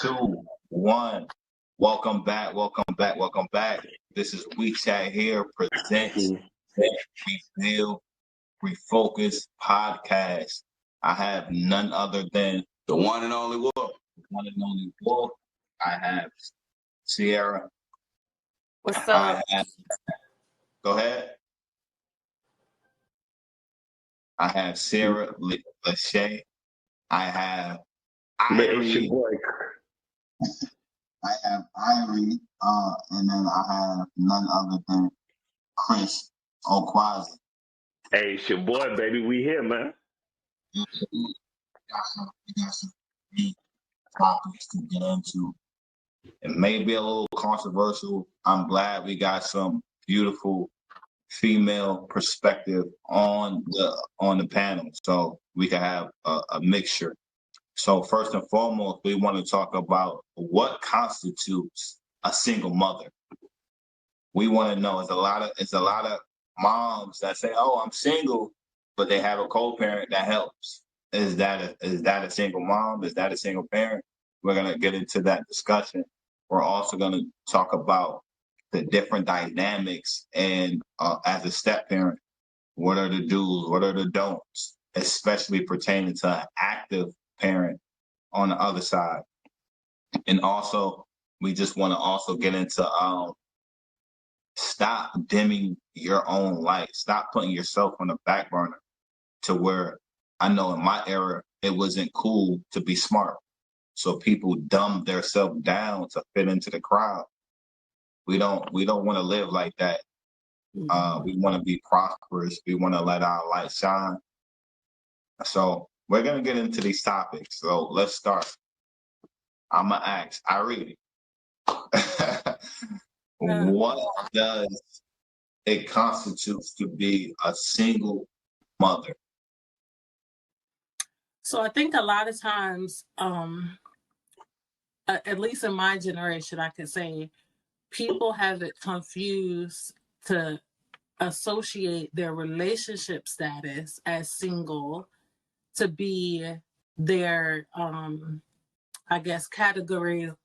Two, one. Welcome back. Welcome back. Welcome back. This is We Chat Here presents Reveal, Refocus podcast. I have none other than the one and only Wolf. I have Sierra. What's up? Go ahead. I have Sarah Lachey. I have Irie. I have Irie, and then I have none other than Chris Okwazi. Hey, it's your boy, baby. We here, man. We got some deep topics to get into. It may be a little controversial. I'm glad we got some beautiful female perspective on the panel, so we can have a mixture. So first and foremost, we want to talk about what constitutes a single mother. We want to know. It's a lot of moms that say, "Oh, I'm single," but they have a co-parent that helps. Is that a single mom? Is that a single parent? We're gonna get into that discussion. We're also gonna talk about the different dynamics and as a step parent, what are the do's, what are the don'ts, especially pertaining to an active parent on the other side. And also, we just want to also get into stop dimming your own light. Stop putting yourself on the back burner to where I know in my era, it wasn't cool to be smart. So people dumbed themselves down to fit into the crowd. We don't want to live like that. We want to be prosperous. We want to let our light shine. So we're going to get into these topics. So let's start. I'm going to ask Irie. What does it constitute to be a single mother? So I think a lot of times, at least in my generation, I could say, people have it confused to associate their relationship status as single to be their, I guess, categorization.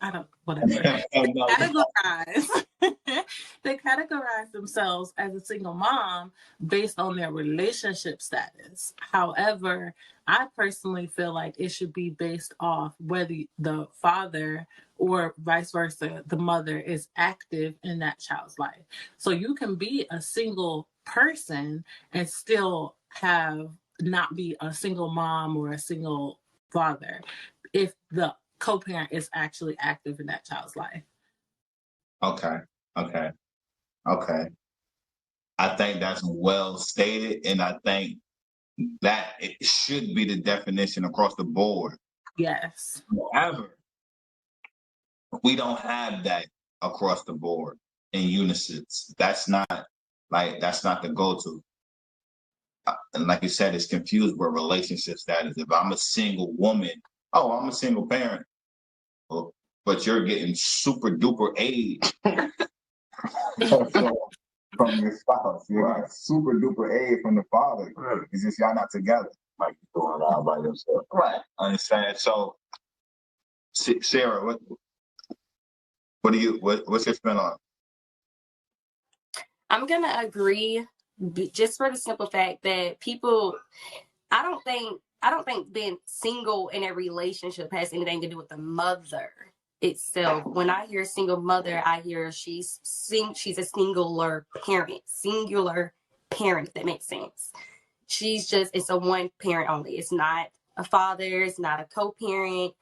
I don't, whatever. They categorize themselves as a single mom based on their relationship status. However, I personally feel like it should be based off whether the father or vice versa, the mother is active in that child's life. So you can be a single person and still not be a single mom or a single father if the co-parent is actually active in that child's life. Okay. I think that's well stated, and I think that it should be the definition across the board. Yes. However, we don't have that across the board in unison. That's not the go-to. And like you said, it's confused with relationship status. If I'm a single woman, I'm a single parent. But you're getting super duper aid from your spouse. You're getting super duper aid from the father. It's just y'all not together. Like you're doing it all by yourself. Right. Understand? So, Sarah, what's your spin on? I'm gonna agree, just for the simple fact that people, I don't think being single in a relationship has anything to do with the mother itself. When I hear single mother, I hear she's a singular parent, if that makes sense. It's a one parent only. It's not a father, it's not a co-parent.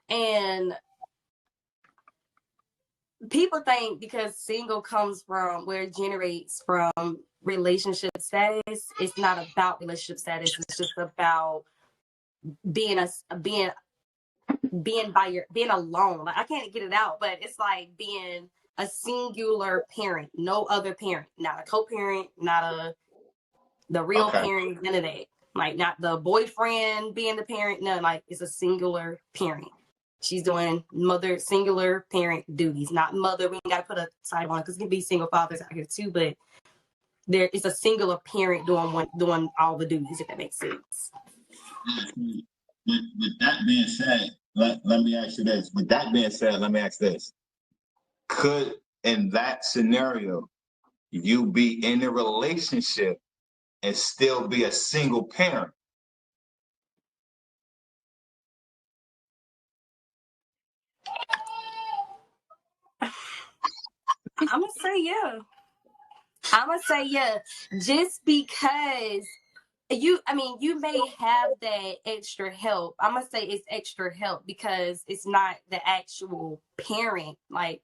And people think because single comes from where it generates from relationship status, it's not about relationship status. It's just about being alone. Like, I can't get it out, but it's like being a singular parent, no other parent, not a co-parent, not the real parent, none of that. Like, not the boyfriend being the parent, no, like it's a singular parent. She's doing singular parent duties, not mother. We ain't got to put a title on it because it can be single fathers out here too, but there is a singular parent doing all the duties, if that makes sense. With that being said, let me ask you this. With that being said, let me ask this. Could, in that scenario, you be in a relationship and still be a single parent? I'm gonna say yeah. Just because you may have that extra help. I'm gonna say it's extra help because it's not the actual parent. Like,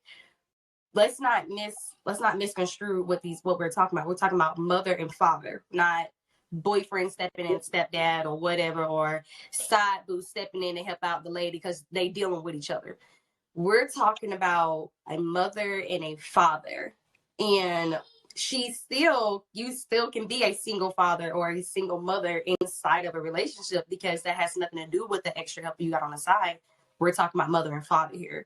let's not misconstrue what we're talking about. We're talking about mother and father, not boyfriend stepping in, stepdad or whatever, or side boo stepping in to help out the lady because they dealing with each other. We're talking about a mother and a father, and you still can be a single father or a single mother inside of a relationship because that has nothing to do with the extra help you got on the side. We're talking about mother and father here.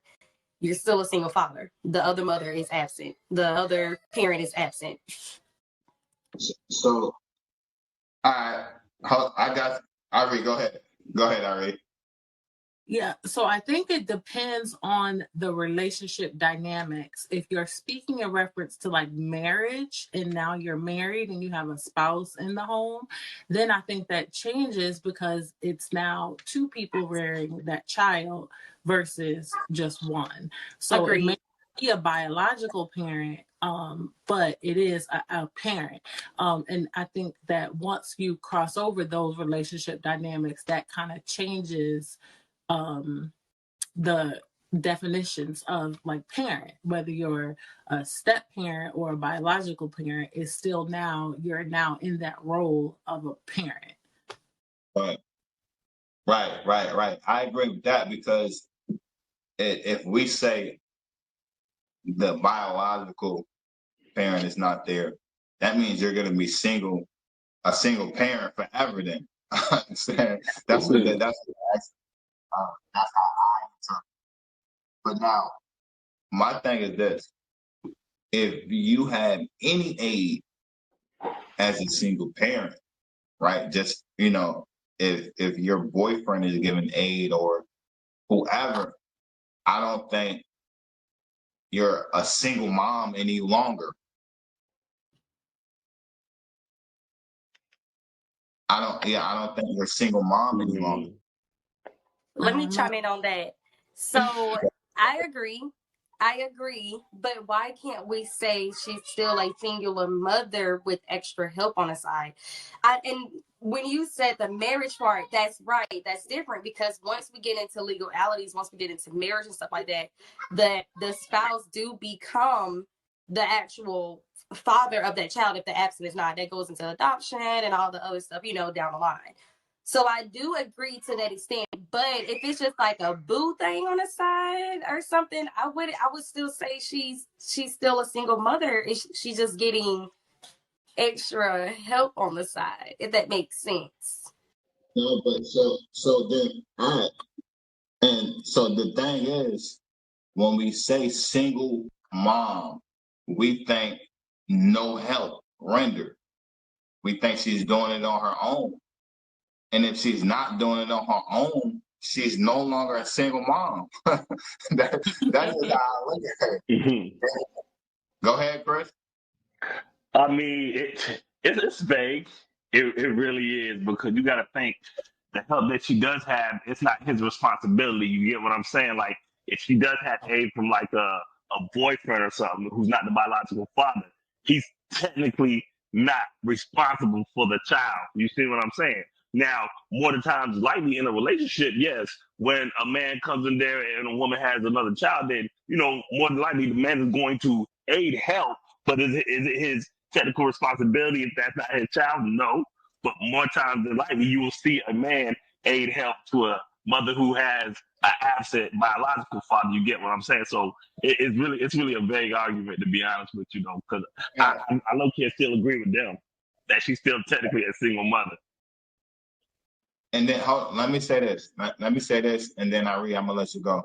You're still a single father. The other mother is absent. The other parent is absent. So, I got Ari. Go ahead, Ari. Yeah, so I think it depends on the relationship dynamics. If you're speaking in reference to like marriage and now you're married and you have a spouse in the home, then I think that changes because it's now two people rearing that child versus just one. So Agreed. It may be a biological parent, but it is a parent. And I think that once you cross over those relationship dynamics, that kind of changes the definitions of like parent, whether you're a step parent or a biological parent, is still you're now in that role of a parent. Right. I agree with that because if we say the biological parent is not there, that means you're going to be a single parent forever. Then I understand. That's how I interpret. But now, my thing is this: if you had any aid as a single parent, right? Just if your boyfriend is giving aid or whoever, I don't think you're a single mom any longer. I don't think you're a single mom any longer. Let me chime in on that. So I agree, but why can't we say she's still a singular mother with extra help on the side? And when you said the marriage part, that's right. That's different because once we get into legalities, once we get into marriage and stuff like that, the spouse do become the actual father of that child if the absent is not. That goes into adoption and all the other stuff, down the line. So I do agree to that extent, but if it's just like a boo thing on the side or something, I would still say she's still a single mother. She's just getting extra help on the side, if that makes sense. No, but so the thing is, when we say single mom, we think no help rendered. We think she's doing it on her own. And if she's not doing it on her own, she's no longer a single mom. That is how I look at her. Go ahead, Chris. I mean, it's vague. It really is because you got to think the help that she does have, it's not his responsibility. You get what I'm saying? Like, if she does have aid from like a boyfriend or something who's not the biological father, he's technically not responsible for the child. You see what I'm saying? Now, more than times likely in a relationship, yes, when a man comes in there and a woman has another child, then, more than likely the man is going to aid help, but is it his technical responsibility if that's not his child? No. But more times than likely, you will see a man aid help to a mother who has an absent biological father. You get what I'm saying? So it's really a vague argument, to be honest with you, though, because I low-key still agree with them that she's still technically a single mother. And then let me say this. Let me say this, and then I'm gonna let you go.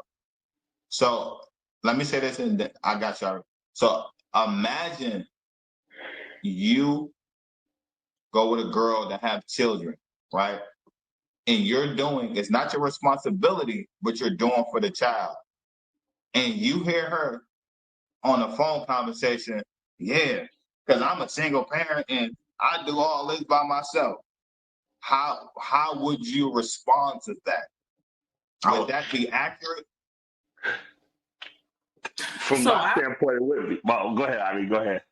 So let me say this, and then I got you. So imagine you go with a girl that have children, right? And you're doing, it's not your responsibility, but you're doing for the child. And you hear her on a phone conversation, yeah, because I'm a single parent and I do all this by myself. How would you respond to that? Would that be accurate? From So my standpoint, it would be. Well, go ahead, Ivy. Go ahead.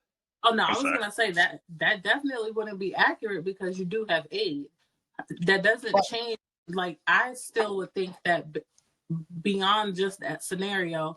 oh no, I'm I was sorry. gonna say that definitely wouldn't be accurate because you do have aid. That doesn't change. Like I still would think that beyond just that scenario,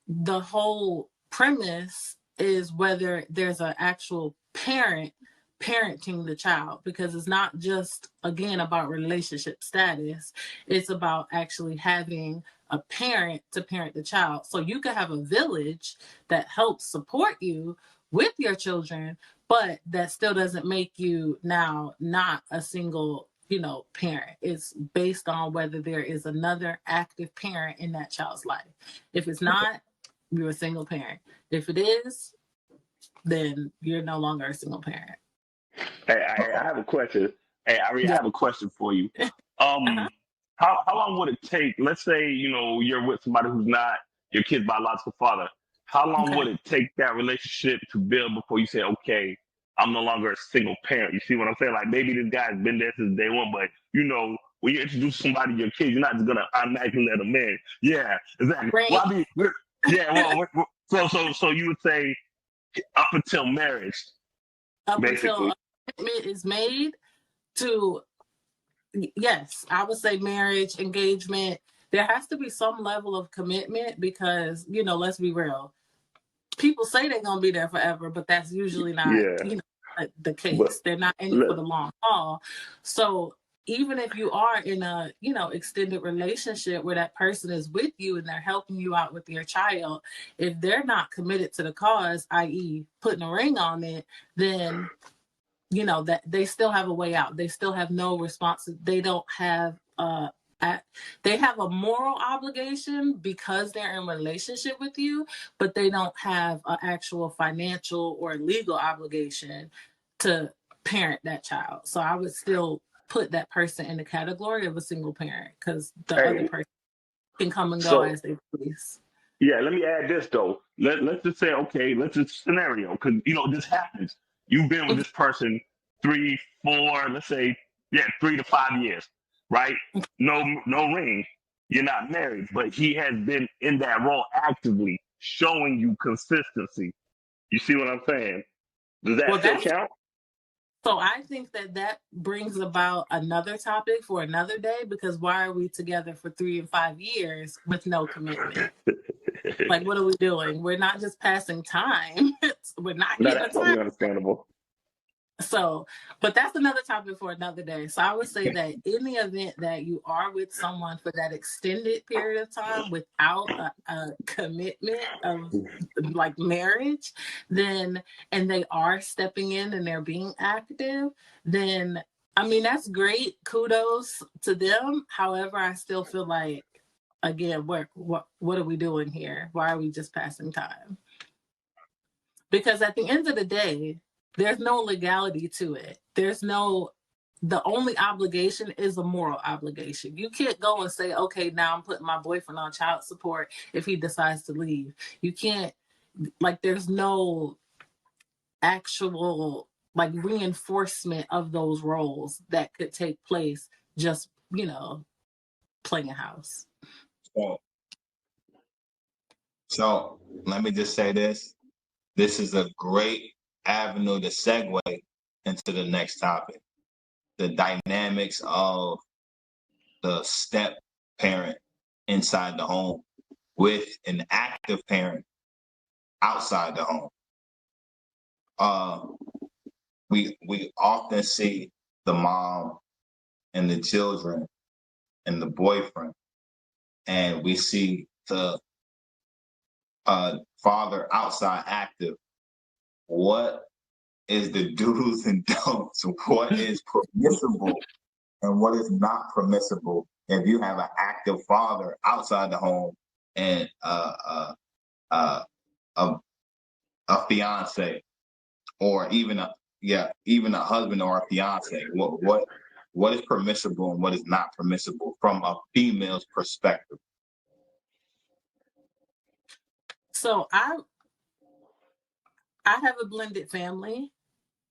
the whole premise is whether there's an actual parent parenting the child, because it's not just again about relationship status, it's about actually having a parent to parent the child. So you could have a village that helps support you with your children, but that still doesn't make you now not a single parent. It's based on whether there is another active parent in that child's life. If it's not, you're a single parent. If it is, then you're no longer a single parent. Hey, I have a question. Hey, Ari, I Yeah. have a question for you. Uh-huh. How long would it take? Let's say you're with somebody who's not your kid's biological father. How long Okay. would it take that relationship to build before you say, okay, I'm no longer a single parent? You see what I'm saying? Like maybe this guy's been there since day one, but when you introduce somebody to your kids, you're not just gonna automatically let them in. Yeah, exactly. Right. Well, I mean, yeah. So you would say up until marriage, Up until basically. a commitment is made to, yes, I would say marriage, engagement. There has to be some level of commitment because, let's be real. People say they're going to be there forever, but that's usually not, Yeah, the but case. They're not in it for look, the long haul. So even if you are in a, extended relationship where that person is with you and they're helping you out with your child, if they're not committed to the cause, i.e. putting a ring on it, then that they still have a way out. They still have no response. They don't have they have a moral obligation because they're in relationship with you, but they don't have an actual financial or legal obligation to parent that child. So I would still put that person in the category of a single parent because the other hey, person can come and go so as they please. yeah, let me add this though. Let's just say, okay, let's just scenario because this happens. You've been with this person 3, 4, let's say, yeah, 3 to 5 years, right? No ring. You're not married, but he has been in that role actively, showing you consistency. You see what I'm saying? Does that Well, still that's count? So I think that brings about another topic for another day, because why are we together for 3 and 5 years with no commitment? Like, what are we doing? We're not just passing time. We're not No, getting a that's time. totally understandable. So, but that's another topic for another day. So I would say that in the event that you are with someone for that extended period of time without a commitment of like marriage, then, and they are stepping in and they're being active, then, I mean, that's great. Kudos to them. However, I still feel like, again, what are we doing here? Why are we just passing time? Because at the end of the day, there's no legality to it. The only obligation is a moral obligation. You can't go and say, okay, now I'm putting my boyfriend on child support if he decides to leave. You can't, there's no actual, reinforcement of those roles that could take place just, playing a house. So let me just say this. This is a great avenue to segue into the next topic. The dynamics of the step parent inside the home with an active parent outside the home. We often see the mom and the children and the boyfriend, and we see the father outside active. What is the do's and don'ts? What is permissible and what is not permissible if you have an active father outside the home and a fiance or even a husband or a fiance? What is permissible and what is not permissible from a female's perspective? So I have a blended family.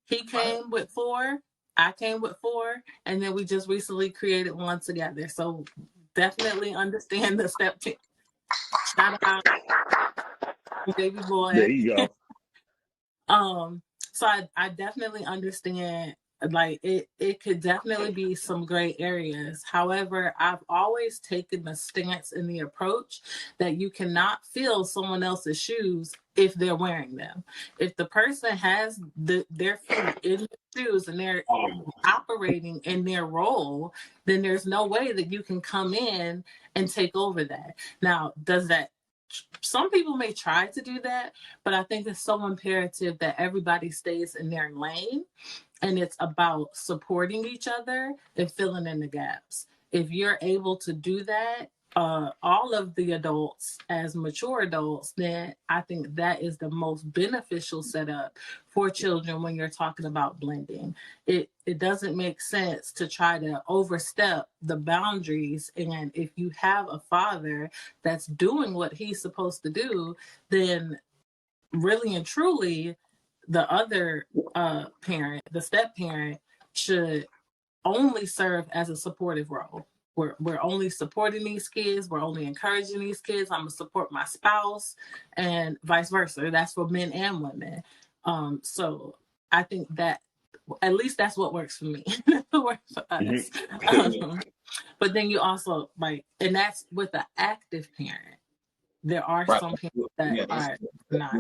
He came with 4, I came with 4, and then we just recently created one together. So definitely understand the step. Shout out, baby boy. There you go. So I definitely understand, like it could definitely be some gray areas. However, I've always taken the stance and the approach that you cannot fill someone else's shoes if they're wearing them. If the person has their feet in the shoes and they're operating in their role, then there's no way that you can come in and take over that. Now, some people may try to do that, but I think it's so imperative that everybody stays in their lane, and it's about supporting each other and filling in the gaps. If you're able to do that, all of the adults as mature adults, then I think that is the most beneficial setup for children when you're talking about blending. It doesn't make sense to try to overstep the boundaries. And if you have a father that's doing what he's supposed to do, then really and truly the other parent, the step parent, should only serve as a supportive role. We're only supporting these kids. We're only encouraging these kids. I'm gonna support my spouse, and vice versa. That's for men and women. So I think that at least that's what works for me. Works for us. But then you also and that's with the active parent. There are some parents that are not.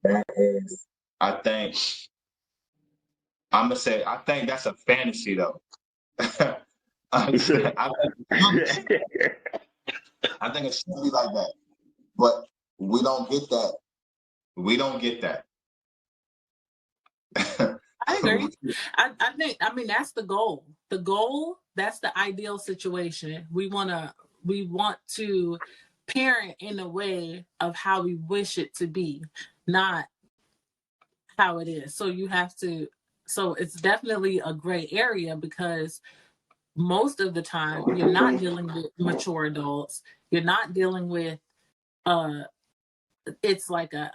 That is, I think. I'm gonna say, I think that's a fantasy though. I think it should be like that, but we don't get that. We don't get that. I agree. I think, that's the goal. The goal, that's the ideal situation. We want to parent in a way of how we wish it to be, not how it is. So it's definitely a gray area, because most of the time you're not dealing with mature adults. You're not dealing with it's like a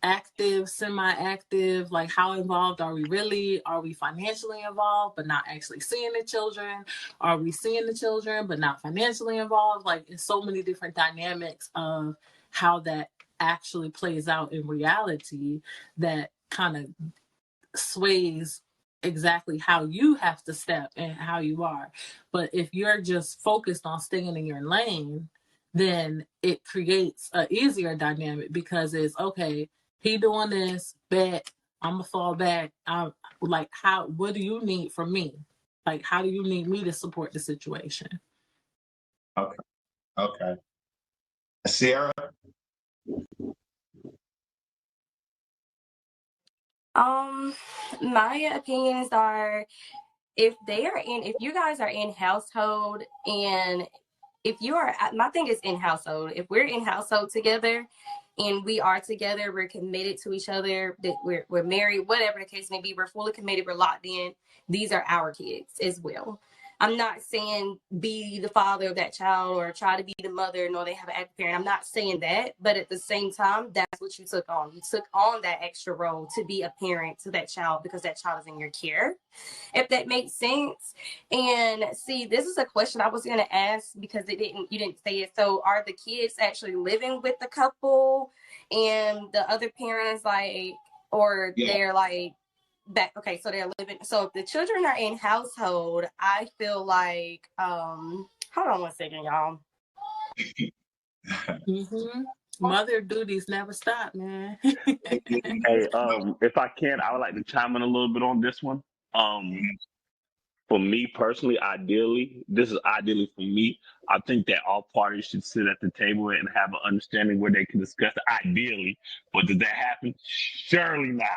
active, semi-active, like how involved are we really? Are we financially involved but not actually seeing the children? Are we seeing the children but not financially involved? Like, it's so many different dynamics of how that actually plays out in reality that kind of sways exactly how you have to step and how you are. But if you're just focused on staying in your lane, then it creates an easier dynamic, because it's okay, he doing this, bet I'm gonna fall back. What do you need from me? Like, how do you need me to support the situation? Okay. Sierra? My opinions are, if you guys are in household, and my thing is in household, if we're in household together and we are together, we're committed to each other, that we're married, whatever the case may be, we're fully committed, we're locked in. These are our kids as well. I'm not saying be the father of that child or try to be the mother, nor they have an active parent. I'm not saying that, but at the same time, that's what you took on. You took on that extra role to be a parent to that child, because that child is in your care, if that makes sense. And see, this is a question I was going to ask, because you didn't say it. So are the kids actually living with the couple and the other parents, they're like back? Okay, so they're living. So if the children are in household, I feel like, hold on one second, y'all. Mother duties never stop, man. Hey, if I can, I would like to chime in a little bit on this one. For me personally, this is ideally for me. I think that all parties should sit at the table and have an understanding where they can discuss it, ideally. But does that happen? Surely not.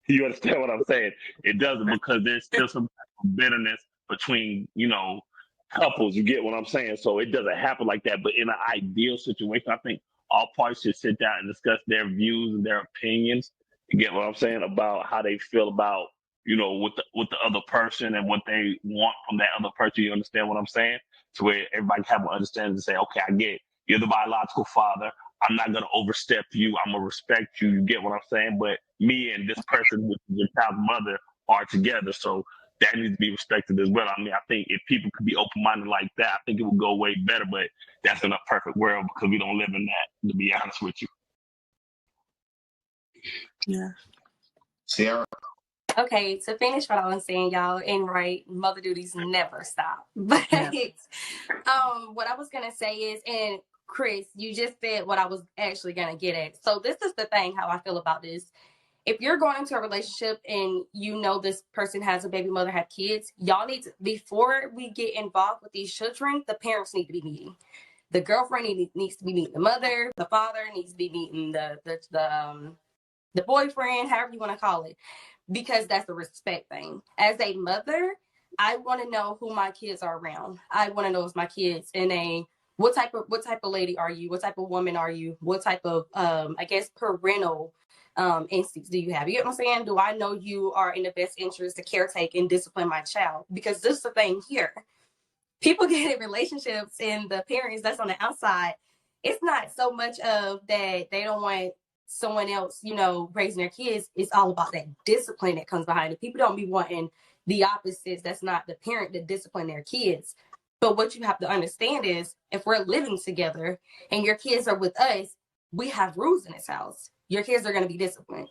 You understand what I'm saying? It doesn't, because there's still some bitterness between, couples. You get what I'm saying? So it doesn't happen like that. But in an ideal situation, I think all parties should sit down and discuss their views and their opinions. You get what I'm saying about how they feel about, with the other person and what they want from that other person. You understand what I'm saying? To where everybody can have an understanding to say, okay, I get it. You're the biological father. I'm not going to overstep you. I'm going to respect you. You get what I'm saying? But me and this person, with your child's mother, are together. So that needs to be respected as well. I mean, I think if people could be open-minded like that, I think it would go way better. But that's in a perfect world because we don't live in that, to be honest with you. Yeah. Sierra? Okay, to finish what I was saying, y'all, and right, mother duties never stop. But what I was gonna say is, and Chris, you just said what I was actually gonna get at. So this is the thing, how I feel about this. If you're going into a relationship and you know this person has a baby mother, have kids, y'all need to, before we get involved with these children, the parents need to be meeting. The girlfriend needs to be meeting the mother. The father needs to be meeting the boyfriend, however you want to call it, because that's a respect thing. As a mother, I want to know who my kids are around. I want to know if my kids what type of lady are you? What type of woman are you? What type of parental instincts do you have? You get what I'm saying? Do I know you are in the best interest to caretake and discipline my child? Because this is the thing here. People get in relationships and the parents that's on the outside, it's not so much of that they don't want someone else, raising their kids. It's all about that discipline that comes behind it. People don't be wanting the opposites. That's not the parent that discipline their kids. But what you have to understand is if we're living together and your kids are with us, we have rules in this house. Your kids are going to be disciplined.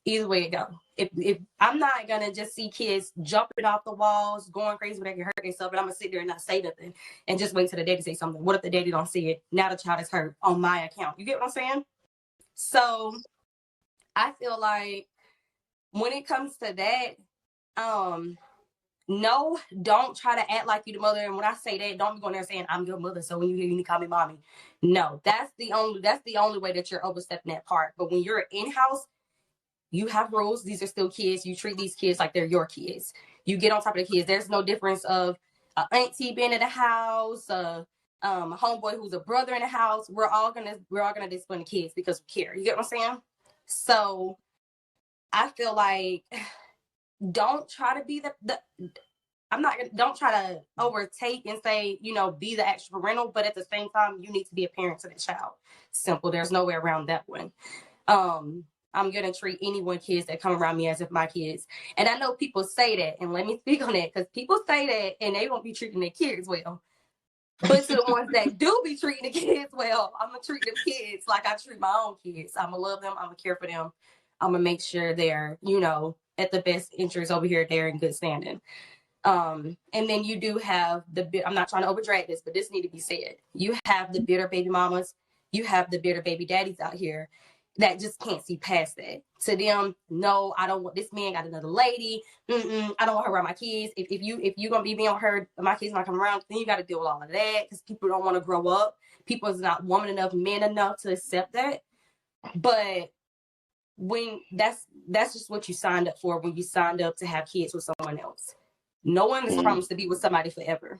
Either way it go. If I'm not gonna just see kids jumping off the walls, going crazy when they can hurt themselves, but I'm gonna sit there and not say nothing and just wait till the daddy say something. What if the daddy don't see it? Now the child is hurt on my account. You get what I'm saying? So I feel like when it comes to that, no, don't try to act like you the mother. And when I say that, don't be going there saying I'm your mother. So when you hear, you need to call me mommy. No, that's the only way that you're overstepping that part. But when you're in-house, you have rules. These are still kids. You treat these kids like they're your kids. You get on top of the kids. There's no difference of an auntie being in the house, a homeboy who's a brother in the house. We're all gonna discipline the kids because we care. You get what I'm saying? So I feel like don't try to be don't try to overtake and say, be the extra parental, but at the same time, you need to be a parent to the child. Simple. There's no way around that one. I'm going to treat kids that come around me as if my kids. And I know people say that, and let me speak on that, because people say that and they won't be treating their kids well. But to the ones that do be treating the kids well, I'm going to treat them kids like I treat my own kids. I'm going to love them. I'm going to care for them. I'm going to make sure they're, at the best interest over here, they're in good standing. And then you do have I'm not trying to overdrag this, but this need to be said. You have the bitter baby mamas. You have the bitter baby daddies out here that just can't see past that. To them, no, I don't want this man got another lady. I don't want her around my kids. If you gonna be being with her, my kids not come around, then you got to deal with all of that because people don't want to grow up. People is not woman enough, men enough to accept that. But when that's just what you signed up for when you signed up to have kids with someone else. No one is promised to be with somebody forever.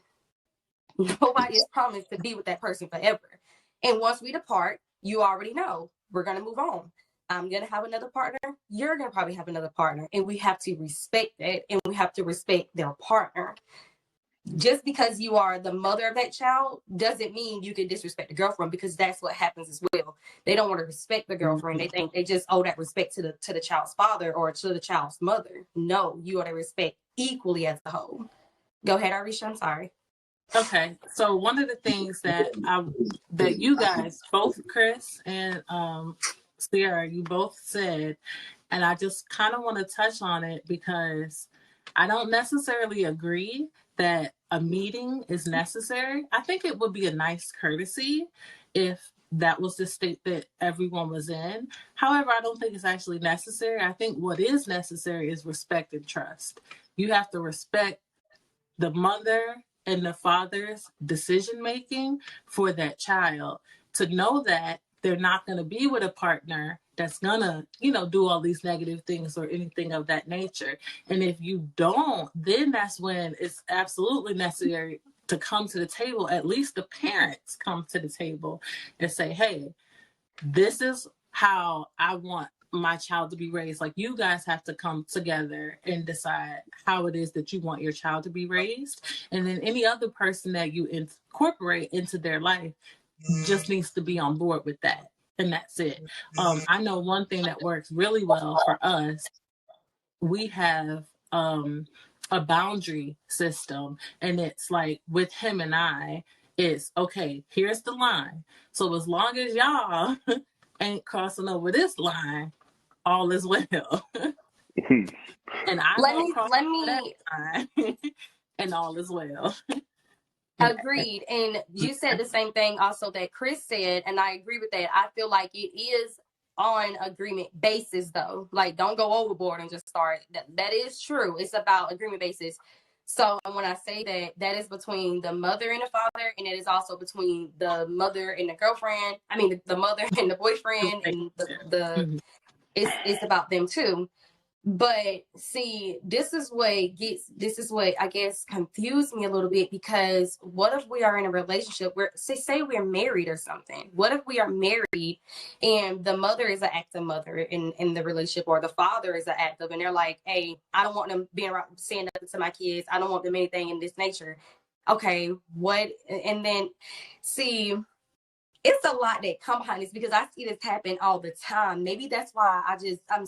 Nobody is promised to be with that person forever. And once we depart, you already know we're going to move on. I'm going to have another partner. You're going to probably have another partner. And we have to respect that. And we have to respect their partner. Just because you are the mother of that child doesn't mean you can disrespect the girlfriend, because that's what happens as well. They don't want to respect the girlfriend. They think they just owe that respect to the child's father or to the child's mother. No, you ought to respect equally as a whole. Go ahead, Arisha. I'm sorry. Okay, so one of the things that you guys, both Chris and Sierra, you both said, and I just kind of want to touch on it because I don't necessarily agree that a meeting is necessary. I think it would be a nice courtesy if that was the state that everyone was in. However, I don't think it's actually necessary. I think what is necessary is respect and trust. You have to respect the mother and the father's decision-making for that child, to know that they're not going to be with a partner that's going to, do all these negative things or anything of that nature. And if you don't, then that's when it's absolutely necessary to come to the table. At least the parents come to the table and say, hey, this is how I want my child to be raised. Like, you guys have to come together and decide how it is that you want your child to be raised. And then any other person that you incorporate into their life just needs to be on board with that. And that's it. I know one thing that works really well for us. We have a boundary system, and it's like with him and I, it's okay, here's the line. So as long as y'all ain't crossing over this line, all is well. And I won't cross that line, and all is well. Agreed. And you said the same thing also that Chris said, and I agree with that. I feel like it is on agreement basis, though. Like, don't go overboard and just start. That is true. It's about agreement basis. So when I say that, that is between the mother and the father, and it is also between the mother and the girlfriend. I mean, the mother and the boyfriend, and it's about them too. But see, this is what I guess confused me a little bit, because what if we are in a relationship where say we're married or something? What if we are married and the mother is an active mother in the relationship, or the father is an active, and they're like, hey, I don't want them being around saying nothing to my kids. I don't want them anything in this nature. Okay, what? And then see, it's a lot that come behind this, because I see this happen all the time. Maybe that's why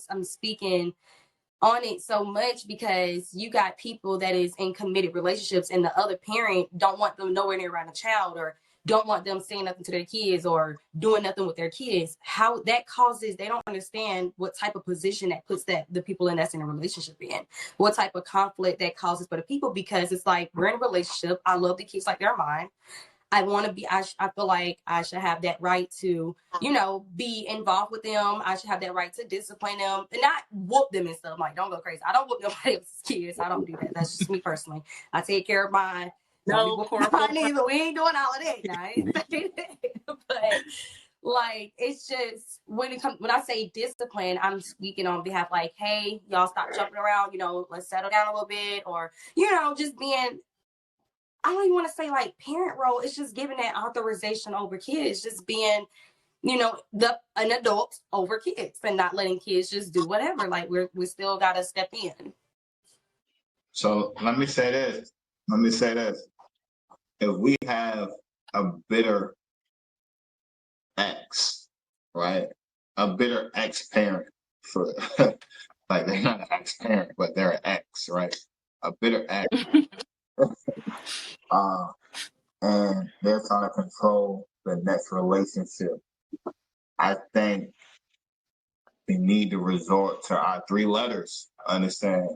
I'm speaking on it so much, because you got people that is in committed relationships and the other parent don't want them nowhere near around a child, or don't want them saying nothing to their kids or doing nothing with their kids. How that causes, they don't understand what type of position that puts the people that's in a relationship in, what type of conflict that causes for the people, because it's like, we're in a relationship. I love the kids like they're mine. I want to be, I feel like I should have that right to, be involved with them. I should have that right to discipline them and not whoop them and stuff. Like, don't go crazy. I don't whoop nobody else's kids. I don't do that. That's just me personally. I take care of mine. No, But we ain't doing all of that now. But like, it's just when I say discipline, I'm speaking on behalf, like, hey, y'all stop jumping around, let's settle down a little bit, or, just being, I don't even want to say like parent role. It's just giving that authorization over kids, just being, an adult over kids, and not letting kids just do whatever. Like, we still got to step in. So let me say this. If we have a bitter ex, right? A bitter ex-parent, for like, they're not an ex-parent, but they're an ex, right? A bitter ex. And they're trying to control the next relationship. I think we need to resort to our 3 letters, understand?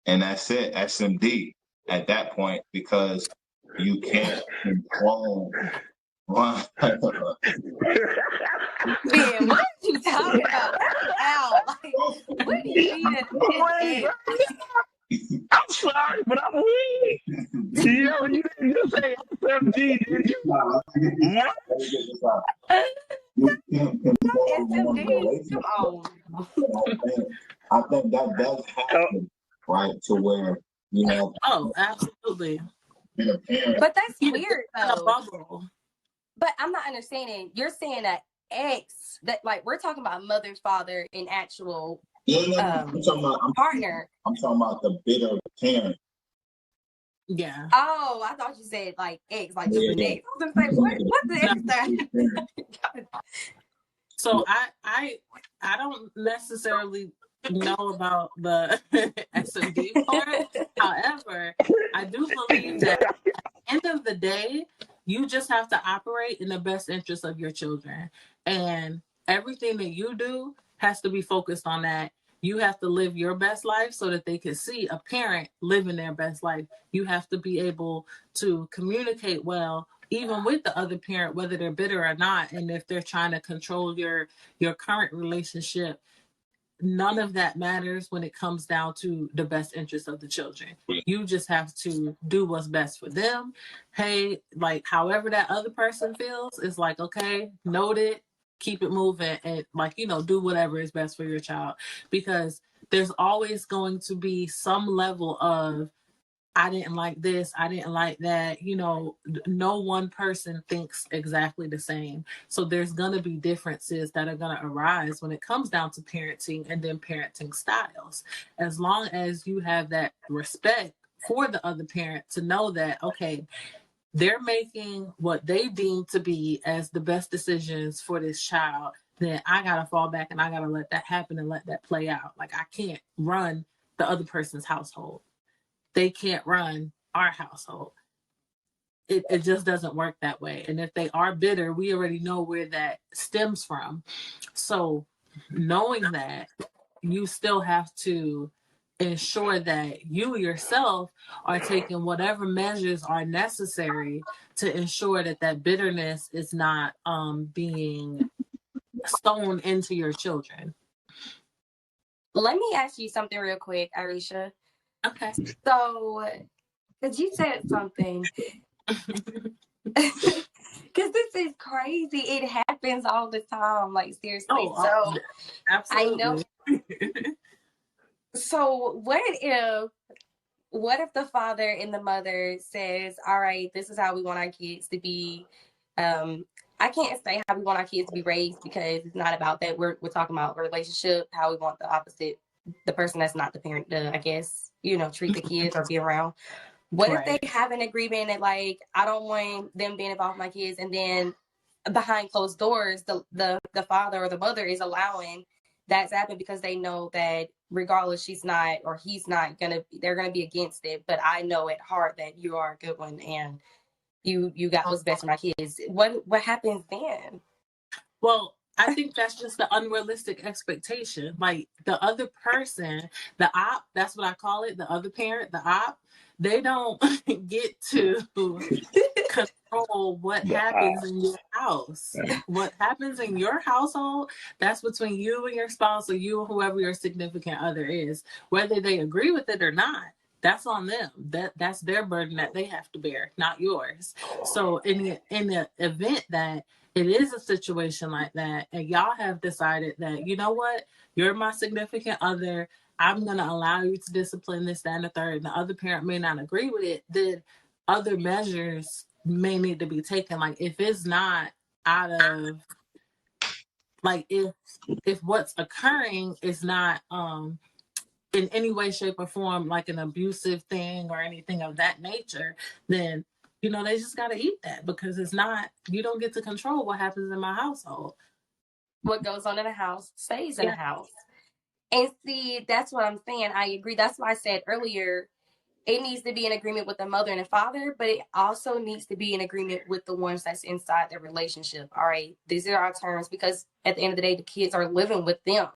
And that's it, SMD at that point, because you can't control one. Man, what are you talking about? Ow. Like, what do you mean? I'm sorry, but I'm weak. You didn't just say SMG, did you? What? You can't control one relationship. I think that does happen, right? To where you have. Oh, absolutely. But that's weird, though. But I'm not understanding. You're saying that ex, that like, we're talking about mother, father, and actual I'm talking about, partner. I'm talking about the bitter parent. Yeah. Oh, I thought you said like ex, like just an ex. I was gonna say, what the ex? So I don't necessarily know about the SMD part. However, I do believe that at the end of the day, you just have to operate in the best interest of your children. And everything that you do has to be focused on that. You have to live your best life so that they can see a parent living their best life. You have to be able to communicate well, even with the other parent, whether they're bitter or not. And if they're trying to control your current relationship, none of that matters when it comes down to the best interest of the children. You just have to do what's best for them. Hey, like, however that other person feels, it's like, okay, noted, keep it moving, and like, do whatever is best for your child, because there's always going to be some level of, I didn't like this, I didn't like that. No one person thinks exactly the same. So there's going to be differences that are going to arise when it comes down to parenting and then parenting styles. As long as you have that respect for the other parent to know that, okay, they're making what they deem to be as the best decisions for this child, then I got to fall back and I got to let that happen and let that play out. Like, I can't run the other person's household. They can't run our household. It just doesn't work that way. And if they are bitter, we already know where that stems from. So knowing that, you still have to ensure that you yourself are taking whatever measures are necessary to ensure that that bitterness is not being sown into your children. Let me ask you something real quick, Arisha. Okay. So, because you said something, because this is crazy. It happens all the time, like seriously. So, absolutely. I know. So, what if the father and the mother says, all right, this is how we want our kids to be. I can't say how we want our kids to be raised because it's not about that. We're talking about a relationship, how we want the person that's not the parent to, I guess, treat the kids or be around. What if they have an agreement that, like, I don't want them being involved with my kids, and then behind closed doors, the father or the mother is allowing that to happen because they know that regardless she's not or he's not they're gonna be against it. But I know at heart that you are a good one and you got what's best for my kids. What happens then? Well, I think that's just the unrealistic expectation. Like, the other person, the op, that's what I call it, the other parent, the op, they don't get to control what happens in your house. What happens in your household, that's between you and your spouse, or you and whoever your significant other is. Whether they agree with it or not, that's on them. That's their burden that they have to bear, not yours. So in the event that it is a situation like that, and y'all have decided that, you know what, you're my significant other, I'm going to allow you to discipline this, that, and the third, and the other parent may not agree with it, then other measures may need to be taken. Like, if it's not out of, like, if what's occurring is not in any way, shape, or form like an abusive thing or anything of that nature, then they just got to eat that, because it's not, you don't get to control what happens in my household. What goes on in the house stays in the house. And see, that's what I'm saying. I agree. That's why I said earlier, it needs to be an agreement with the mother and the father, but it also needs to be an agreement with the ones that's inside the relationship. All right, these are our terms, because at the end of the day, the kids are living with them.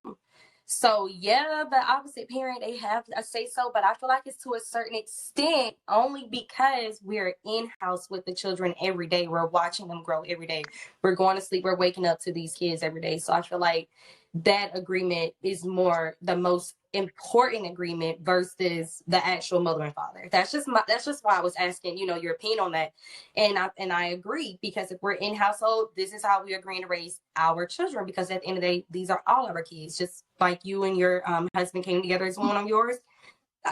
So yeah, the opposite parent, they have a say so, but I feel like it's to a certain extent only because we're in-house with the children every day. We're watching them grow every day. We're going to sleep. We're waking up to these kids every day. So I feel like that agreement is more the most important agreement versus the actual mother and father. That's just why I was asking, your opinion on that. And I agree, because if we're in household, this is how we are agreeing to raise our children, because at the end of the day, these are all our kids, just like you and your husband came together as one on yours.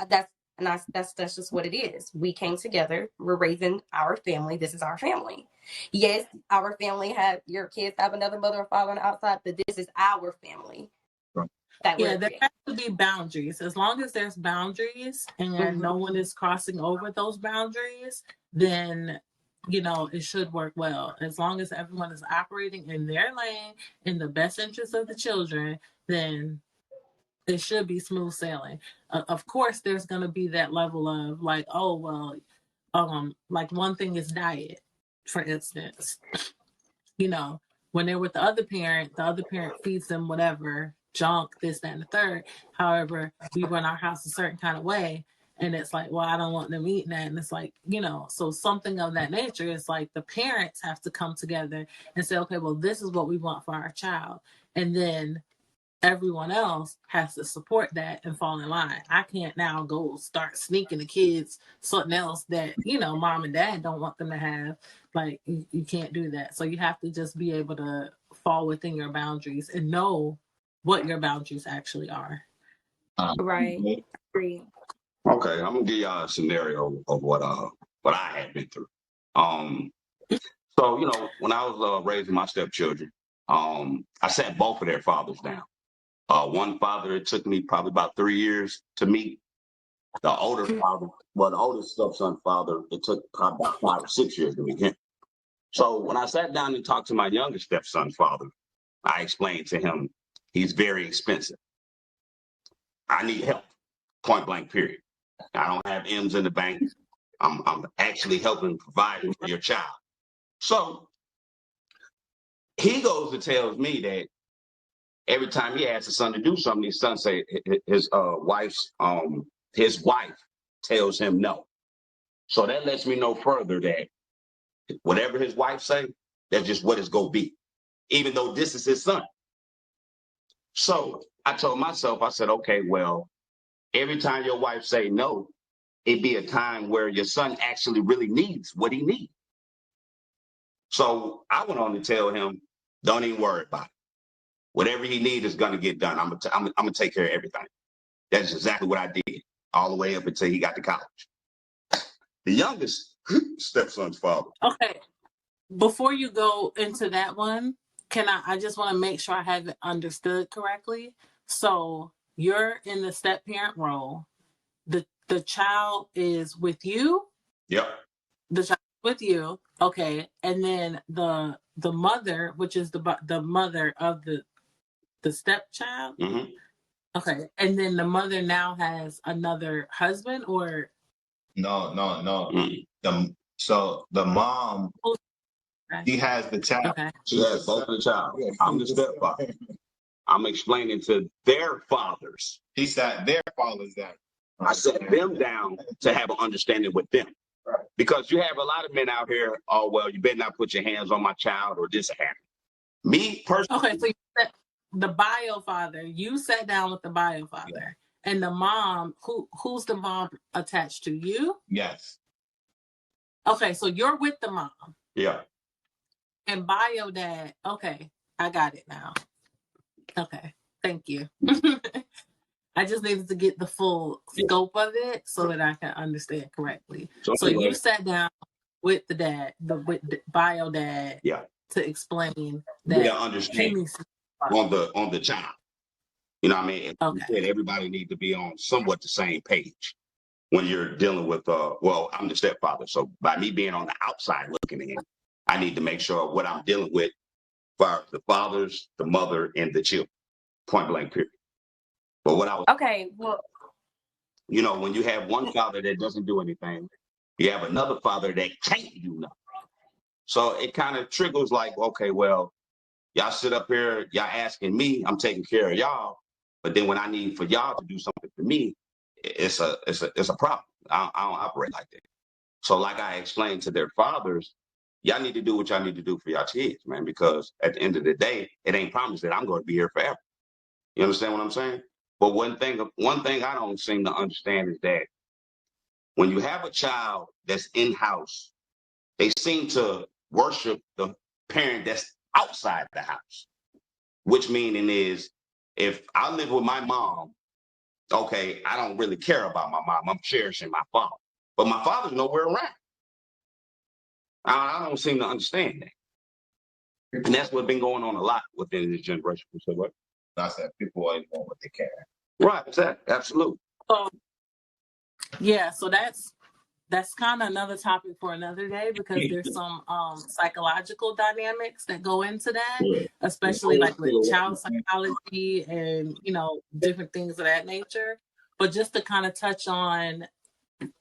That's just what it is. We came together. We're raising our family. This is our family. Yes, our family your kids have another mother or father on the outside, but this is our family. There have to be boundaries. As long as there's boundaries and no one is crossing over those boundaries, then it should work well. As long as everyone is operating in their lane in the best interest of the children, then it should be smooth sailing. Of course, there's going to be that level of like, oh, well, like one thing is diet, for instance. When they're with the other parent feeds them whatever, junk, this, that, and the third. However, we run our house a certain kind of way. And it's like, well, I don't want them eating that. And it's like, so something of that nature is like the parents have to come together and say, okay, well, this is what we want for our child. And then everyone else has to support that and fall in line. I can't now go start sneaking the kids something else that, mom and dad don't want them to have. Like, you can't do that. So you have to just be able to fall within your boundaries and know what your boundaries actually are. Right. Agree. Okay, I'm gonna give y'all a scenario of what I had been through. So when I was raising my stepchildren, I sat both of their fathers down. One father, it took me probably about 3 years to meet. The older father, well, the oldest stepson father, it took probably about 5 or 6 years to meet him. So when I sat down and talked to my youngest stepson father, I explained to him he's very expensive. I need help, point blank, period. I don't have M's in the bank. I'm actually helping provide for your child. So he goes and tells me that every time he asks his son to do something, his son say his wife tells him no. So that lets me know further that whatever his wife say, that's just what it's gonna be, even though this is his son. So I told myself, I said, okay, well, every time your wife say no, it'd be a time where your son actually really needs what he needs. So I went on to tell him, don't even worry about it. Whatever he needs is going to get done. I'm gonna take care of everything. That's exactly what I did, all the way up until he got to college. The youngest stepson's father. Okay. Before you go into that one, I just want to make sure I have it understood correctly. So you're in the step parent role. The child is with you. Yep. The child is with you. Okay. And then the mother, which is the mother of the stepchild. Mm-hmm. Okay. And then the mother now has another husband, or No. Mm-hmm. So the mom, she has the child. Okay. She has both of the child. I'm the stepfather. I'm explaining to their fathers. He sat their fathers down. I set them down to have an understanding with them. Right. Because you have a lot of men out here, oh, well, you better not put your hands on my child or this happened. Me personally. Okay, so the bio father, you sat down with the bio father. Yeah. And the mom, who's the mom attached to you? Yes. Okay, so you're with the mom. Yeah. And bio dad, okay, I got it now. Okay, thank you. I just needed to get the full scope of it so that I can understand correctly. So you sat down with the dad, with the bio dad, yeah, to explain that understand on the child. You know what I mean? Okay. Everybody needs to be on somewhat the same page when you're dealing with well, I'm the stepfather. So by me being on the outside looking in, I need to make sure what I'm dealing with for the fathers, the mother, and the children. Point blank, period. But what I was when you have one father that doesn't do anything, you have another father that can't do nothing. So it kind of triggers like, okay, well, y'all sit up here, y'all asking me, I'm taking care of y'all. But then when I need for y'all to do something for me, it's a problem. I don't operate like that. So like I explained to their fathers, y'all need to do what y'all need to do for y'all kids, man, because at the end of the day, it ain't promised that I'm going to be here forever. You understand what I'm saying? But one thing I don't seem to understand is that when you have a child that's in-house, they seem to worship the parent that's outside the house, which meaning is if I live with my mom, okay, I don't really care about my mom. I'm cherishing my father. But my father's nowhere around. I don't seem to understand that. And that's what's been going on a lot within this generation. So what? I said people always want what they can. Right, exactly. Absolutely. Yeah, so that's kind of another topic for another day, because there's some psychological dynamics that go into that, especially like with child psychology and different things of that nature. But just to kind of touch on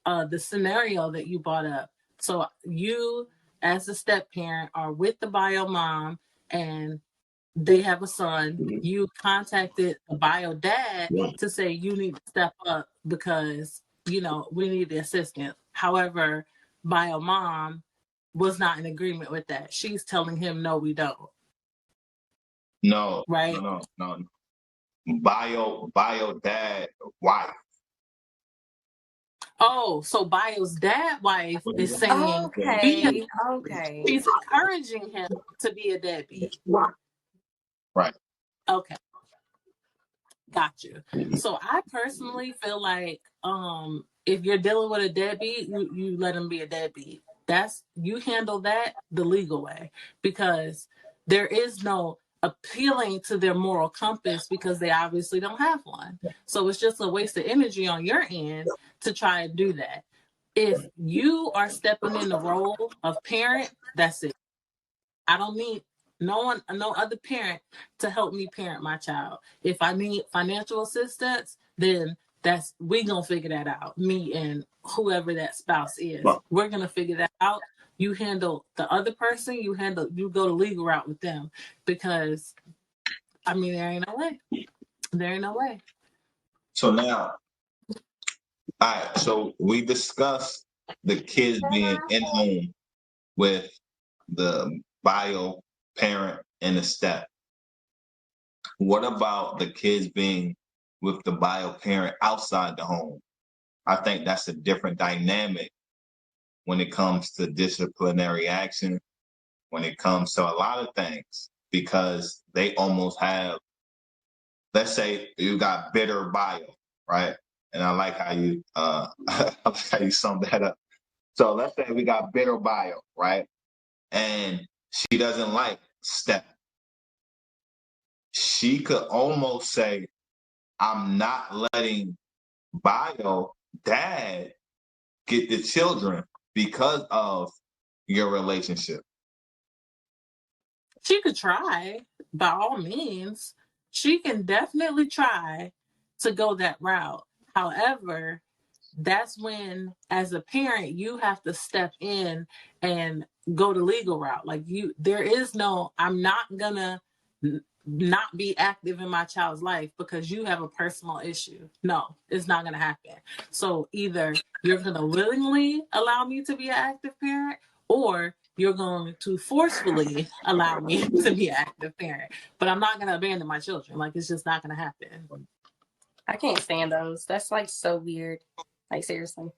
the scenario that you brought up, so you as a step parent are with the bio mom and they have a son. You contacted the bio dad to say you need to step up because we need the assistance. However, bio mom was not in agreement with that. She's telling him, no, we don't. No. Right? No. Bio dad wife. Oh, so bio's dad wife is saying, okay. She's encouraging him to be a deadbeat. Right. Okay. Got you. So I personally feel like if you're dealing with a deadbeat, you let him be a deadbeat. You handle that the legal way, because there is no appealing to their moral compass because they obviously don't have one. So it's just a waste of energy on your end to try and do that. If you are stepping in the role of parent, that's it. I don't need no other parent to help me parent my child. If I need financial assistance, then we gonna figure that out. Me and whoever that spouse is, we're gonna figure that out. You handle the other person. You go the legal route with them, because I mean there ain't no way. There ain't no way. So now, all right. So we discussed the kids being in home with the bio parent and the step. What about the kids being with the bio parent outside the home? I think that's a different dynamic when it comes to disciplinary action, when it comes to a lot of things, because they almost have, let's say you got bitter bio, right? And I like how you I like how you sum that up. So let's say we got bitter bio, right? And she doesn't like step. She could almost say, I'm not letting bio dad get the children because of your relationship. She could try, by all means. She can definitely try to go that route. However, that's when, as a parent, you have to step in and go the legal route. Like there is no, I'm not gonna not be active in my child's life because you have a personal issue. No, it's not gonna happen. So either you're gonna willingly allow me to be an active parent, or you're going to forcefully allow me to be an active parent. But I'm not going to abandon my children. Like, it's just not going to happen. I can't stand those. That's like so weird. Like, seriously.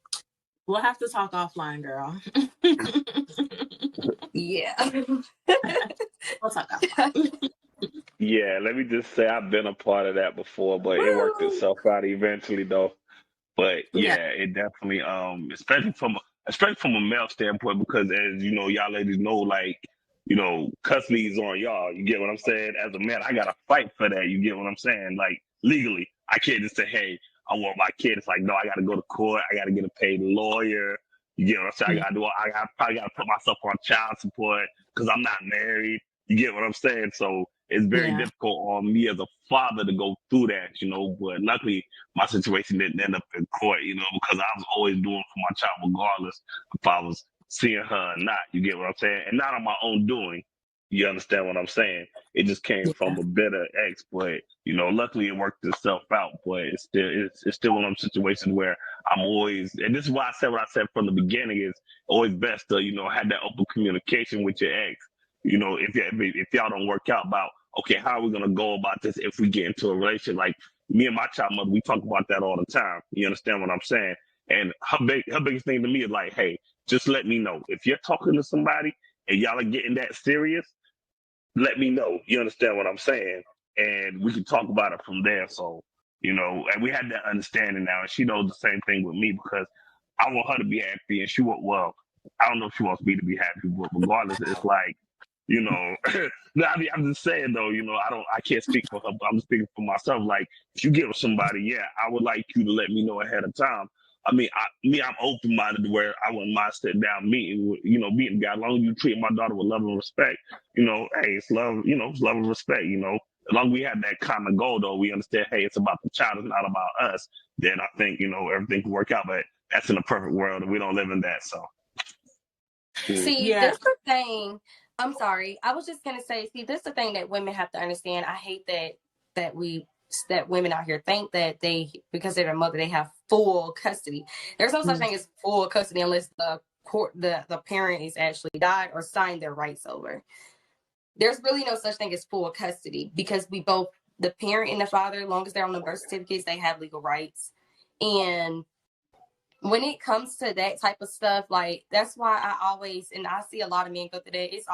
We'll have to talk offline, girl. Yeah. We'll talk offline. Yeah, let me just say I've been a part of that before, but it worked itself out eventually though. But yeah, it definitely especially from a male standpoint, because as you know, y'all ladies know, like, you know, custody is on y'all. You get what I'm saying? As a man, I gotta fight for that. You get what I'm saying? Like legally. I can't just say, hey, I want my kid. It's like, no, I gotta go to court, I gotta get a paid lawyer. You get what I'm saying? I probably gotta put myself on child support because I'm not married. You get what I'm saying? So it's very difficult on me as a father to go through that, you know, but luckily my situation didn't end up in court, you know, because I was always doing for my child regardless if I was seeing her or not. You get what I'm saying? And not on my own doing. You understand what I'm saying? It just came from a bitter ex, but you know, luckily it worked itself out. But it's still one of those situations where I'm always, and this is why I said what I said from the beginning, is always best to, you know, have that open communication with your ex. You know, if y'all don't work out about, okay, how are we gonna go about this if we get into a relationship? Like me and my child mother, we talk about that all the time. You understand what I'm saying? And her biggest thing to me is like, hey, just let me know if you're talking to somebody and y'all are getting that serious. Let me know. You understand what I'm saying? And we can talk about it from there. So, you know, and we had that understanding now, and she knows the same thing with me because I want her to be happy, and she want, well, I don't know if she wants me to be happy, but regardless, it's like, you know, I'm just saying though, you know, I can't speak for her, but I'm speaking for myself. Like, if you get with somebody, yeah, I would like you to let me know ahead of time. I mean, I'm open-minded where I wouldn't mind sitting down meeting the guy. As long as you treat my daughter with love and respect, you know, hey, it's love, you know, it's love and respect, you know. As long as we have that common goal, though, we understand, hey, it's about the child, it's not about us, then I think, you know, everything can work out. But that's in a perfect world, and we don't live in that, so. See, that's the thing. I'm sorry. I was just gonna say, see, this is the thing that women have to understand. I hate that women out here think that because they're their mother, they have full custody. There's no such thing as full custody unless the parent is actually died or signed their rights over. There's really no such thing as full custody because the parent and the father, as long as they're on the birth certificates, they have legal rights. And when it comes to that type of stuff, like, that's why and I see a lot of men go through that. It's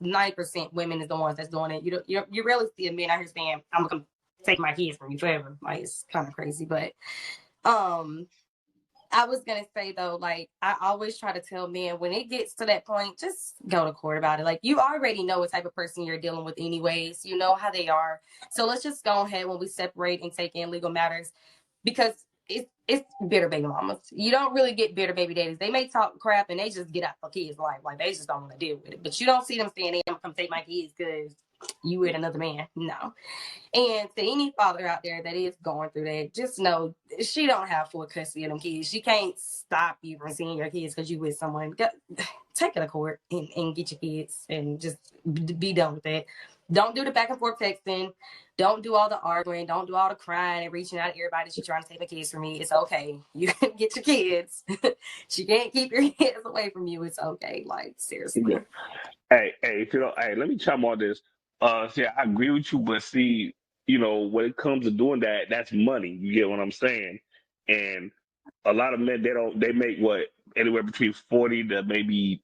90% women is the ones that's doing it. You rarely see a man out here saying, I'm take my kids from me forever. Like, it's kind of crazy, but I was gonna say though, like, I always try to tell men when it gets to that point, just go to court about it. Like, you already know what type of person you're dealing with anyways. You know how they are. So let's just go ahead when we separate and take in legal matters, because it's bitter baby mamas. You don't really get bitter baby daddies. They may talk crap and they just get out for kids' life. Like, they just don't want to deal with it. But you don't see them saying, "Hey, I'm come take my kids because you with another man." No. And to any father out there that is going through that, just know she don't have full custody of them kids. She can't stop you from seeing your kids because you with someone. Take it to court and get your kids and just be done with that. Don't do the back and forth texting. Don't do all the arguing. Don't do all the crying and reaching out to everybody. She's trying to take the kids from me. It's okay. You can get your kids. She can't keep your kids away from you. It's okay. Like, seriously. Yeah. Hey, if you know, hey, let me chime on this. See, I agree with you, but see, you know, when it comes to doing that, that's money. You get what I'm saying? And a lot of men, they make what, anywhere between 40 to maybe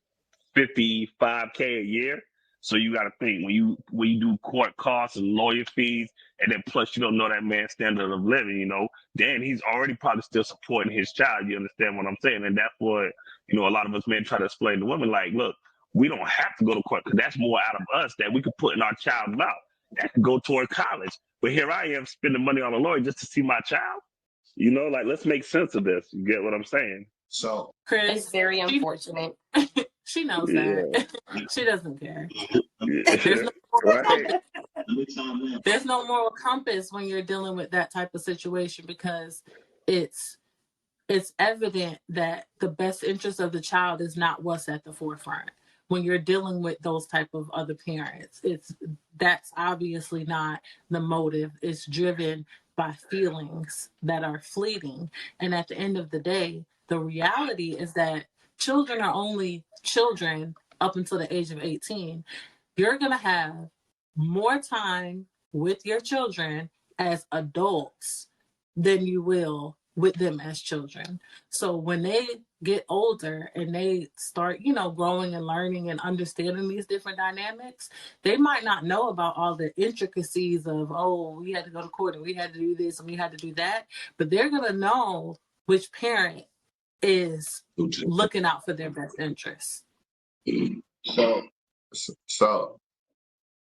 55K a year. So you got to think when you do court costs and lawyer fees, and then plus you don't know that man's standard of living, you know, then he's already probably still supporting his child. You understand what I'm saying? And that's what, you know, a lot of us men try to explain to women, like, look, we don't have to go to court because that's more out of us that we could put in our child's mouth. That could go toward college. But here I am spending money on a lawyer just to see my child. You know, like, let's make sense of this. You get what I'm saying? So, Chris, It's very unfortunate. she knows that. She doesn't care. Yeah. There's no Right. there's no moral compass when you're dealing with that type of situation, because it's evident that the best interest of the child is not what's at the forefront. When you're dealing with those type of other parents, that's obviously not the motive. It's driven by feelings that are fleeting. And at the end of the day, the reality is that children are only children up until the age of 18. You're going to have more time with your children as adults than you will with them as children. So when they get older and they start, you know, growing and learning and understanding these different dynamics, they might not know about all the intricacies of, oh, we had to go to court and we had to do this and we had to do that. But they're going to know which parent is looking out for their best interests. So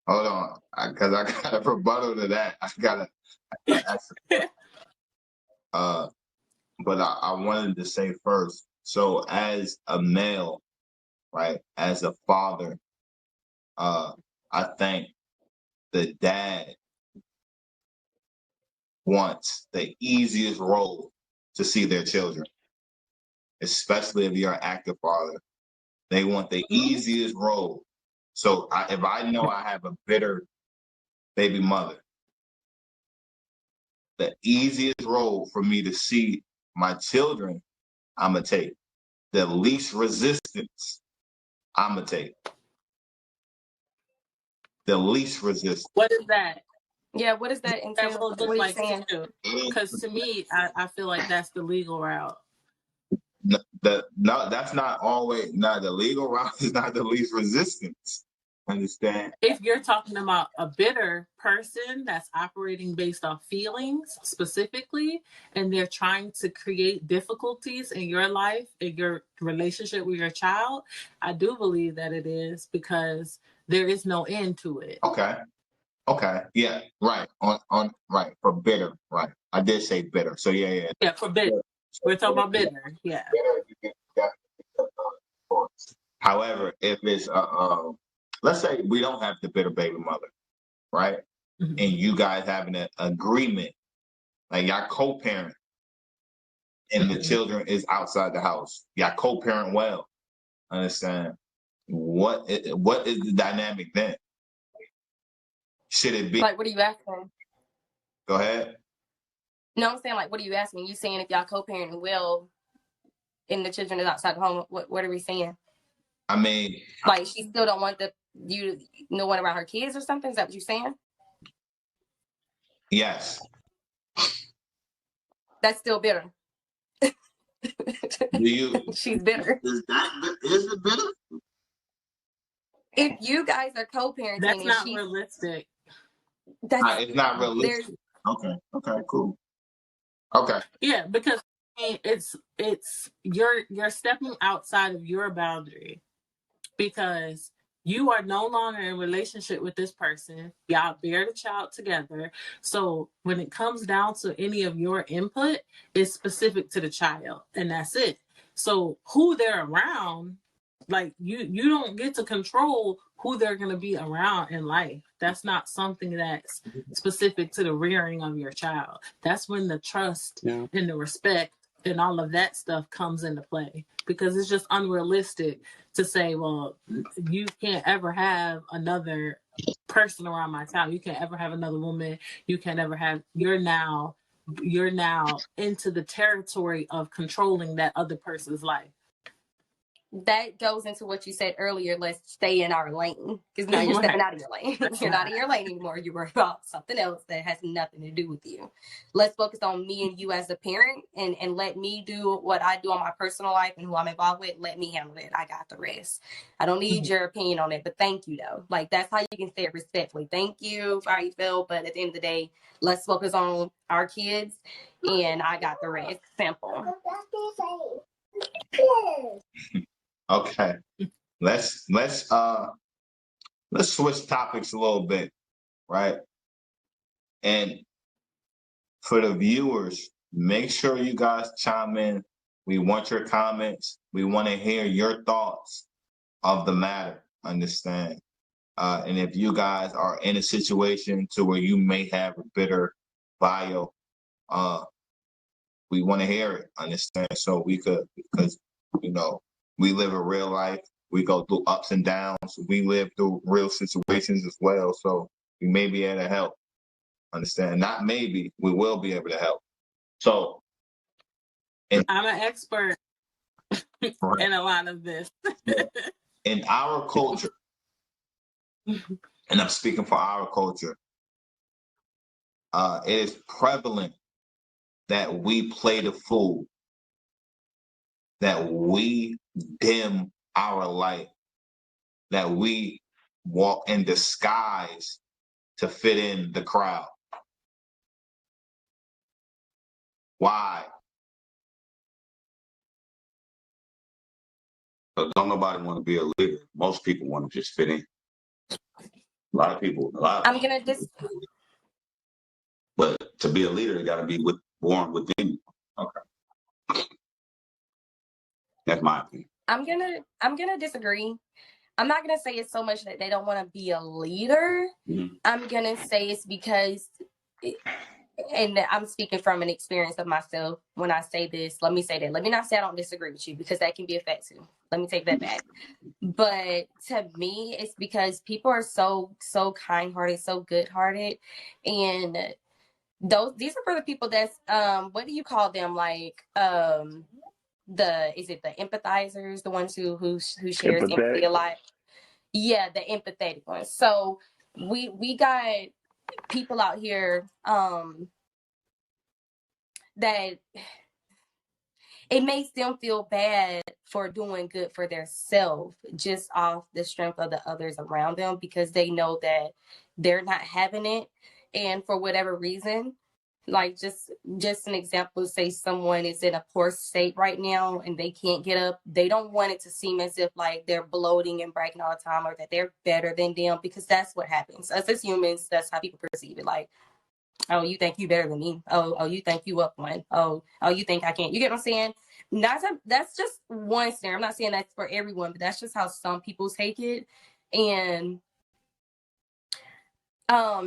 hold on, because I got a rebuttal to that. I gotta ask. But I wanted to say first. So as a male, right, as a father, I think the dad wants the easiest role to see their children, especially if you're an active father. They want the easiest role. So if I know I have a bitter baby mother, the easiest role for me to see my children, I'm going to take. The least resistance, I'm going to take. The least resistance. What is that? Yeah, what does that entail? That will look What are you like saying? Because to me, I feel like that's the legal route. No, that's not always. No, the legal route is not the least resistance. Understand? If you're talking about a bitter person that's operating based off feelings specifically, and they're trying to create difficulties in your life, in your relationship with your child, I do believe that it is, because there is no end to it. Okay. Yeah. Right. On. Right. For bitter. Right. I did say bitter. So yeah. Yeah, for bitter. We're talking about bitter. Yeah. Bitter, you can definitely however, if it's let's say we don't have the bitter baby mother, right? Mm-hmm. And you guys have an agreement, like y'all co-parent, and the children is outside the house. Y'all co-parent well. Understand? What is the dynamic then? Should it be like, what are you asking? Go ahead. No, I'm saying, like, what are you asking? You saying if y'all co-parenting well and the children is outside the home, what are we saying? I mean, like, she still don't want no one around her kids or something? Is that what you're saying? Yes. That's still bitter. Do you? She's bitter. Is it bitter? If you guys are co-parenting, that's not realistic. It's not realistic. Okay, cool. Okay. Yeah, because I mean, it's you're stepping outside of your boundary because you are no longer in relationship with this person. Y'all bear the child together. So when it comes down to any of your input, it's specific to the child, and that's it. So who they're around, like you don't get to control who they're going to be around in life. That's not something that's specific to the rearing of your child. That's when the trust and the respect and all of that stuff comes into play, because it's just unrealistic to say, well, you can't ever have another person around my child. You can't ever have another woman. You can't ever have, you're now into the territory of controlling that other person's life. That goes into what you said earlier. Let's stay in our lane, because now you're stepping out of your lane. You're not in your lane anymore. You're worried about something else that has nothing to do with you. Let's focus on me and you as a parent, and let me do what I do on my personal life and who I'm involved with. Let me handle it. I got the rest. I don't need your opinion on it, but thank you though. Like, that's how you can say it respectfully. Thank you for how you feel, but at the end of the day, let's focus on our kids, and I got the rest. Simple. Okay. Let's switch topics a little bit, right? And for the viewers, make sure you guys chime in. We want your comments. We want to hear your thoughts of the matter. Understand? And if you guys are in a situation to where you may have a bitter bio, we want to hear it. Understand? So we could, because we live a real life. We go through ups and downs. We live through real situations as well. So we may be able to help. Understand? Not maybe, we will be able to help. So I'm an expert in a lot of this. In our culture, and I'm speaking for our culture, it is prevalent that we play the fool, that we dim our light, that we walk in disguise to fit in the crowd. Why? So don't nobody want to be a leader. Most people want to just fit in. A lot of people. I'm gonna But to be a leader, you got to be born within you. Okay. That's my opinion. I'm gonna disagree. I'm not gonna say it's so much that they don't want to be a leader. Mm-hmm. I'm gonna say it's because, and I'm speaking from an experience of myself when I say this. Let me say that. Let me not say I don't disagree with you, because that can be a fact too. Let me take that back. But to me, it's because people are so kind-hearted, so good-hearted, and these are for the people that's what do you call them, like is it the empathizers, the ones who shares empathy a lot? Yeah, the empathetic ones. So we got people out here that it makes them feel bad for doing good for their self just off the strength of the others around them, because they know that they're not having it, and for whatever reason, like just an example, say someone is in a poor state right now and they can't get up. They don't want it to seem as if like they're bloating and bragging all the time, or that they're better than them, because that's what happens. Us as humans, that's how people perceive it. Like, oh, you think you better than me? Oh, you think you up one? Oh, you think I can't? You get what I'm saying? That's just one scenario. I'm not saying that's for everyone, but that's just how some people take it. And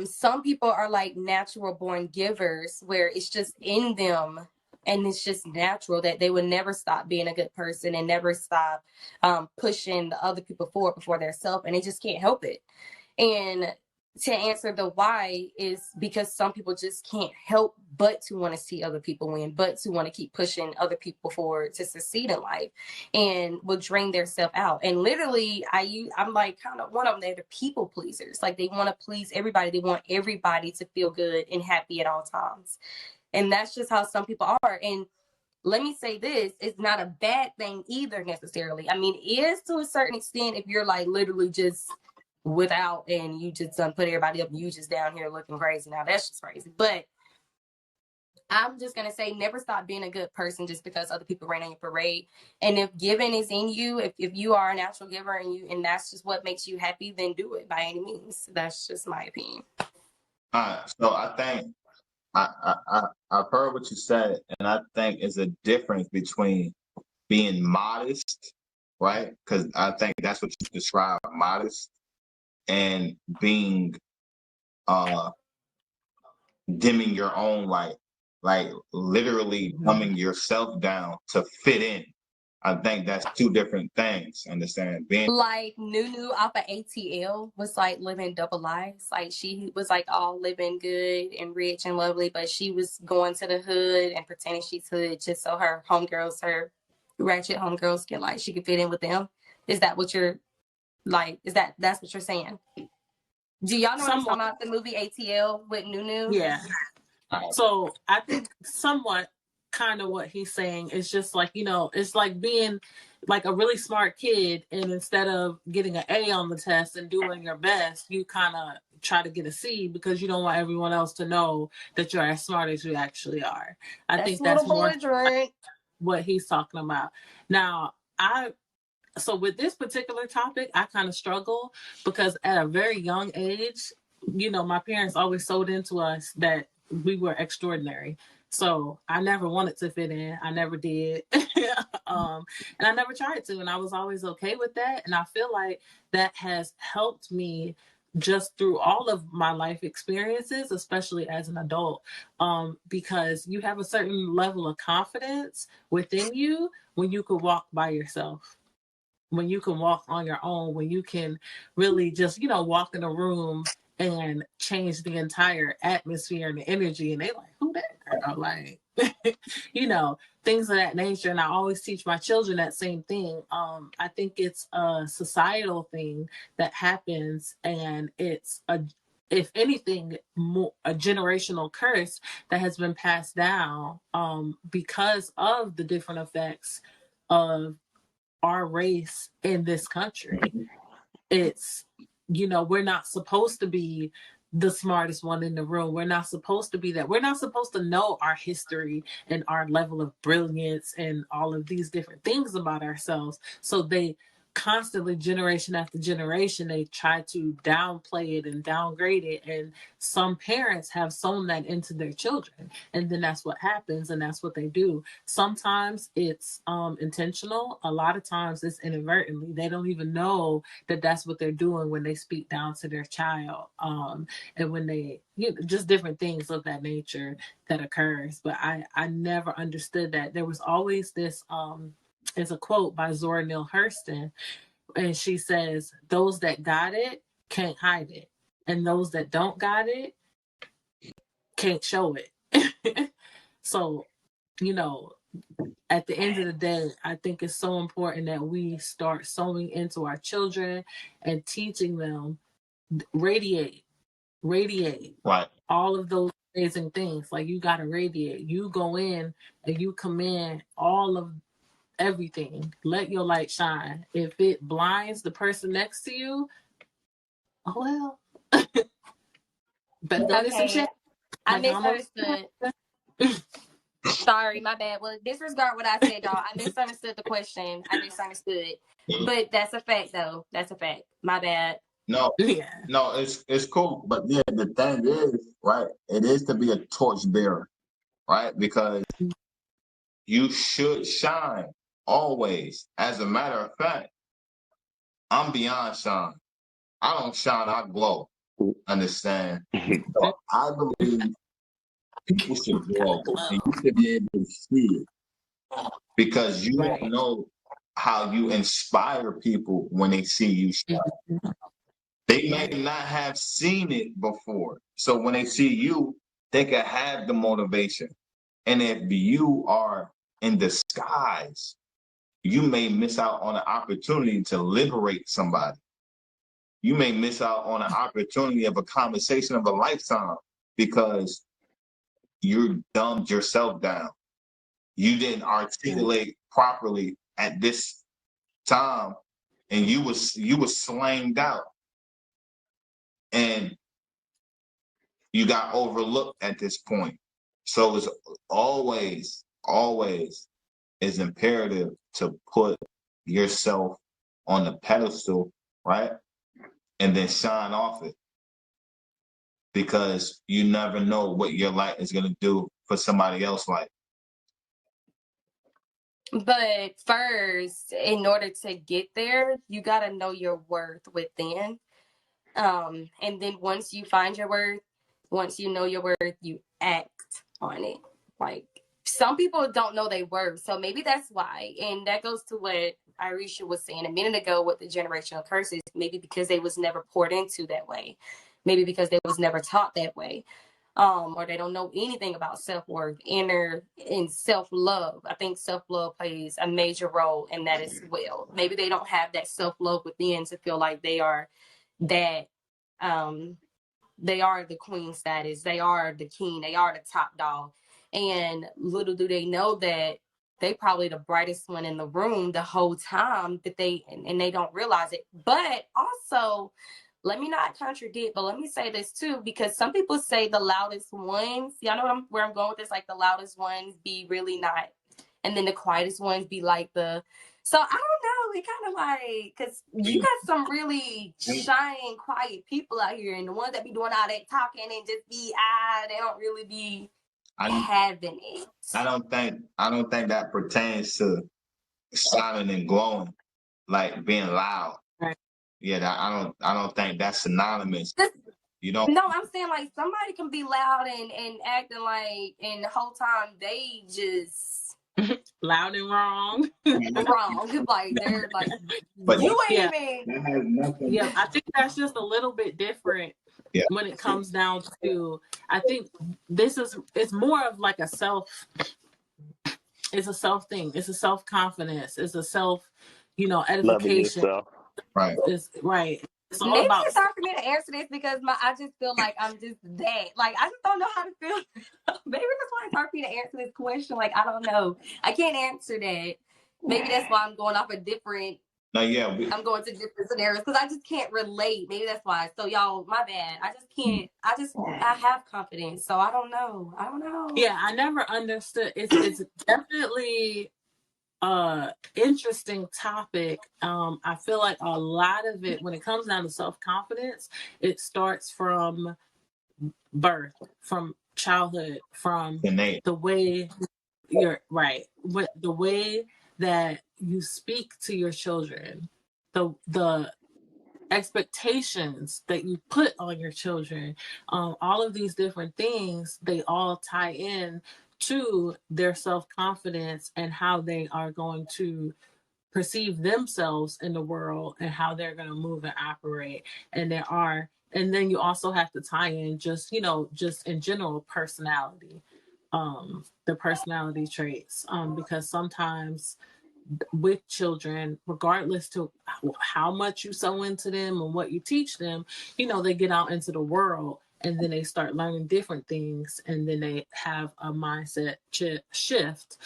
some people are like natural born givers, where it's just in them and it's just natural that they would never stop being a good person and never stop pushing the other people forward before their self, and they just can't help it. And to answer the why is because some people just can't help but to want to see other people win, but to want to keep pushing other people forward to succeed in life, and will drain their self out. And literally, I'm like kind of one of them. They're the people pleasers. Like, they want to please everybody. They want everybody to feel good and happy at all times. And that's just how some people are. And let me say this, it's not a bad thing either necessarily. I mean, it is to a certain extent if you're like literally just without, and you just put everybody up and you just down here looking crazy. Now that's just crazy. But I'm just going to say never stop being a good person just because other people rain on your parade. And if giving is in you, if you are a natural giver and that's just what makes you happy, then do it by any means. That's just my opinion. All right. So I think I've heard what you said, and I think it's a difference between being modest, right? Because I think that's what you describe, modest, and being dimming your own light, like literally dumbing yourself down to fit in. I think that's two different things. Understand? Being like Nunu off of ATL was like living double lives. Like she was like all living good and rich and lovely, but she was going to the hood and pretending she's hood just so her homegirls, her ratchet homegirls, she could fit in with them. Is that what you're like? That's what you're saying? Do y'all know what I'm talking about? The movie ATL with Nunu? Yeah. So I think somewhat kind of what he's saying is just like, it's like being like a really smart kid, and instead of getting an A on the test and doing your best, you kind of try to get a C because you don't want everyone else to know that you're as smart as you actually are. I think that's more what he's talking about. Now, so with this particular topic, I kind of struggle because at a very young age, my parents always sold into us that we were extraordinary. So I never wanted to fit in. I never did. And I never tried to. And I was always okay with that. And I feel like that has helped me just through all of my life experiences, especially as an adult, because you have a certain level of confidence within you when you could walk by yourself, when you can walk on your own, when you can really just, walk in a room and change the entire atmosphere and the energy. And they like, who that girl? Like, things of that nature. And I always teach my children that same thing. I think it's a societal thing that happens, and it's if anything, a generational curse that has been passed down because of the different effects of our race in this country. It's, we're not supposed to be the smartest one in the room. We're not supposed to be that. We're not supposed to know our history and our level of brilliance and all of these different things about ourselves. So they constantly, generation after generation, they try to downplay it and downgrade it. And some parents have sown that into their children. And then that's what happens, and that's what they do. Sometimes it's intentional. A lot of times it's inadvertently. They don't even know that that's what they're doing when they speak down to their child. And when they, just different things of that nature that occurs. But I never understood that. There was always this, it's a quote by Zora Neale Hurston, and she says, those that got it can't hide it, and those that don't got it can't show it. So, at the end of the day, I think it's so important that we start sowing into our children and teaching them radiate right. all of those amazing things. Like, you got to radiate. You go in and you command all of everything. Let your light shine. If it blinds the person next to you, oh well. Better go get some shit. I misunderstood. Sorry, my bad. Well, disregard what I said, y'all. I misunderstood the question. I misunderstood. But that's a fact, though. That's a fact. My bad. No, it's cool. But yeah, the thing is, right, it is to be a torch bearer, right? Because you should shine always. As a matter of fact, I'm beyond shine. I don't shine, I glow. Understand? So I believe people should grow, and you should be able to see it, because you don't know how you inspire people when they see you shine. They may not have seen it before. So when they see you, they can have the motivation. And if you are in disguise, you may miss out on an opportunity to liberate somebody. You may miss out on an opportunity of a conversation of a lifetime because you dumbed yourself down. You didn't articulate properly at this time, and you was slammed out. And you got overlooked at this point. So it's always is imperative to put yourself on the pedestal, right? And then shine off it. Because you never know what your light is going to do for somebody else's life. But first, in order to get there, you got to know your worth within. And then once you find your worth, once you know your worth, you act on it. Like, some people don't know their worth, so maybe that's why. And that goes to what Irisha was saying a minute ago with the generational curses. Maybe because they was never poured into that way. Maybe because they was never taught that way. Or they don't know anything about self-worth, inner and self-love. I think self-love plays a major role in that as well. Maybe they don't have that self-love within to feel like they are that they are the queen status, they are the king, they are the top dog. And little do they know that they probably the brightest one in the room the whole time, that they don't realize it. But also, let me not contradict, but let me say this too, because some people say the loudest ones, y'all know where I'm going with this, like the loudest ones be really not, and then the quietest ones be like so I don't know, it kind of like, because you got some really shy and quiet people out here, and the ones that be doing all that talking and just be, they don't really be having it. I don't think that pertains to shining and glowing, like being loud. Right. Yeah, I don't think that's synonymous. You don't. No, I'm saying like somebody can be loud and acting like, and the whole time they just loud and wrong. wrong. Like they're like, But you ain't yeah. even. That has nothing. Yeah, I think that's just a little bit different. Yeah. When it comes down to, I think it's more of like it's a self thing. It's a self-confidence. It's a self, edification. Loving yourself. Right. It's right. It's all Maybe about. it's hard for me to answer this because I just feel like I'm just that. Like, I just don't know how to feel. Maybe that's why it's hard for me to answer this question. Like, I don't know. I can't answer that. Maybe that's why I'm going off a different. No, yeah. I'm going to different scenarios because I just can't relate. Maybe that's why. So y'all, my bad. I just can't. I have confidence. So I don't know. Yeah, I never understood. It's definitely interesting topic. I feel like a lot of it, when it comes down to self-confidence, it starts from birth, from childhood, from the way you're right, with the way that you speak to your children, the expectations that you put on your children, all of these different things, they all tie in to their self-confidence and how they are going to perceive themselves in the world and how they're going to move and operate. And then you also have to tie in just in general personality, the personality traits, because sometimes with children, regardless to how much you sow into them and what you teach them, they get out into the world and then they start learning different things, and then they have a mindset shift.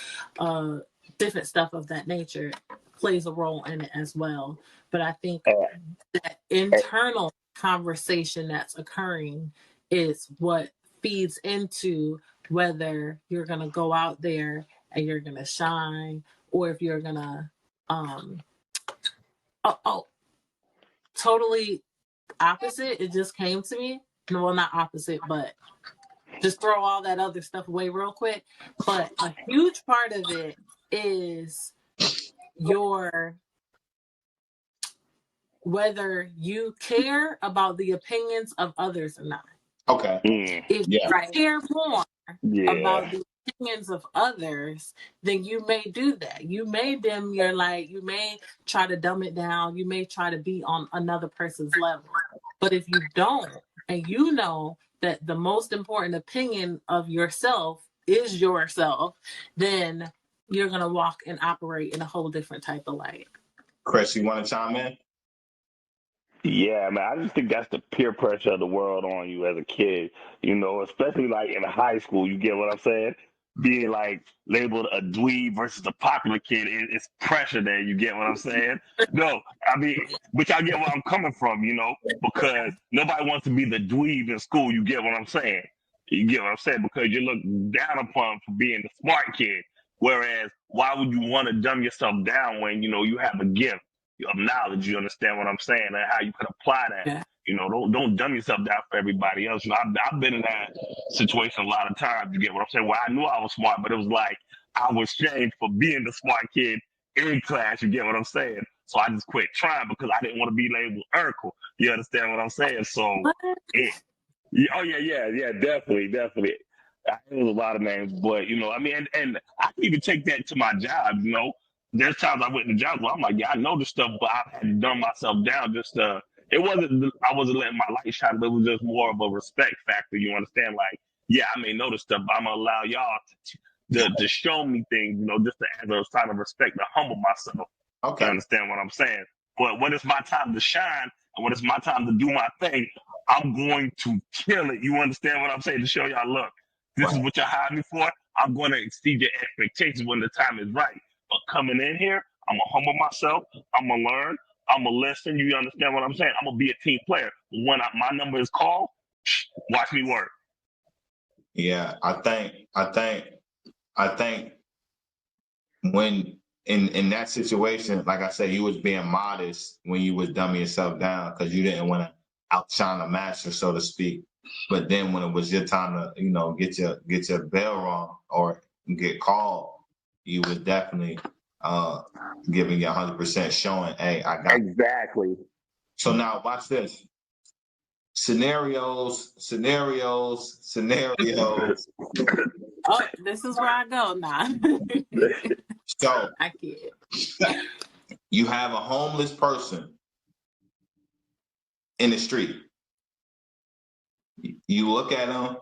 Different stuff of that nature plays a role in it as well. But I think that internal conversation that's occurring is what feeds into whether you're going to go out there and you're going to shine, or if you're going to totally opposite. It just came to me. No, well, not opposite, but just throw all that other stuff away real quick. But a huge part of it is whether you care about the opinions of others or not. Okay. If you care more about the opinions of others, then you may do that. You may dim your light. You may try to dumb it down. You may try to be on another person's level. But if you don't, and you know that the most important opinion of yourself is yourself, then you're going to walk and operate in a whole different type of light. Chris, you want to chime in? Yeah, man, I just think that's the peer pressure of the world on you as a kid, especially like in high school. You get what I'm saying? Being like labeled a dweeb versus a popular kid, it's pressure there. You get what I'm saying? No, I mean, but y'all get where I'm coming from, because nobody wants to be the dweeb in school. You get what I'm saying? You get what I'm saying? Because you look down upon for being the smart kid. Whereas, why would you want to dumb yourself down when you have a gift of knowledge? You understand what I'm saying, and how you can apply that. Yeah. Don't dumb yourself down for everybody else. I've been in that situation a lot of times. You get what I'm saying? Well, I knew I was smart, but it was like I was shamed for being the smart kid in class. You get what I'm saying? So I just quit trying because I didn't want to be labeled Urkel. You understand what I'm saying? So, yeah, definitely. It was a lot of names, but and I can even take that to my job. There's times I went to jobs where I'm like, yeah, I know this stuff, but I've had to dumb myself down just to. It wasn't I wasn't letting my light shine, but it was just more of a respect factor. You understand? Like, yeah, I may know this stuff, but I'm gonna allow y'all to show me things. Just as a sign of respect, to humble myself. Okay. You understand what I'm saying? But when it's my time to shine and when it's my time to do my thing, I'm going to kill it. You understand what I'm saying? To show y'all, look, this is what y'all hired me for. I'm going to exceed your expectations when the time is right. But coming in here, I'm going to humble myself. I'm going to learn. I'm going to listen. You understand what I'm saying? I'm going to be a team player. When my number is called, watch me work. Yeah, I think when in that situation, like I said, you was being modest when you was dumbing yourself down because you didn't want to outshine the master, so to speak. But then when it was your time to, get your bell rung or get called, you was definitely giving you 100% showing, hey, I got exactly. You. So now watch this. Scenarios. Oh, this is where I go now. So I can't. You have a homeless person in the street. You look at them,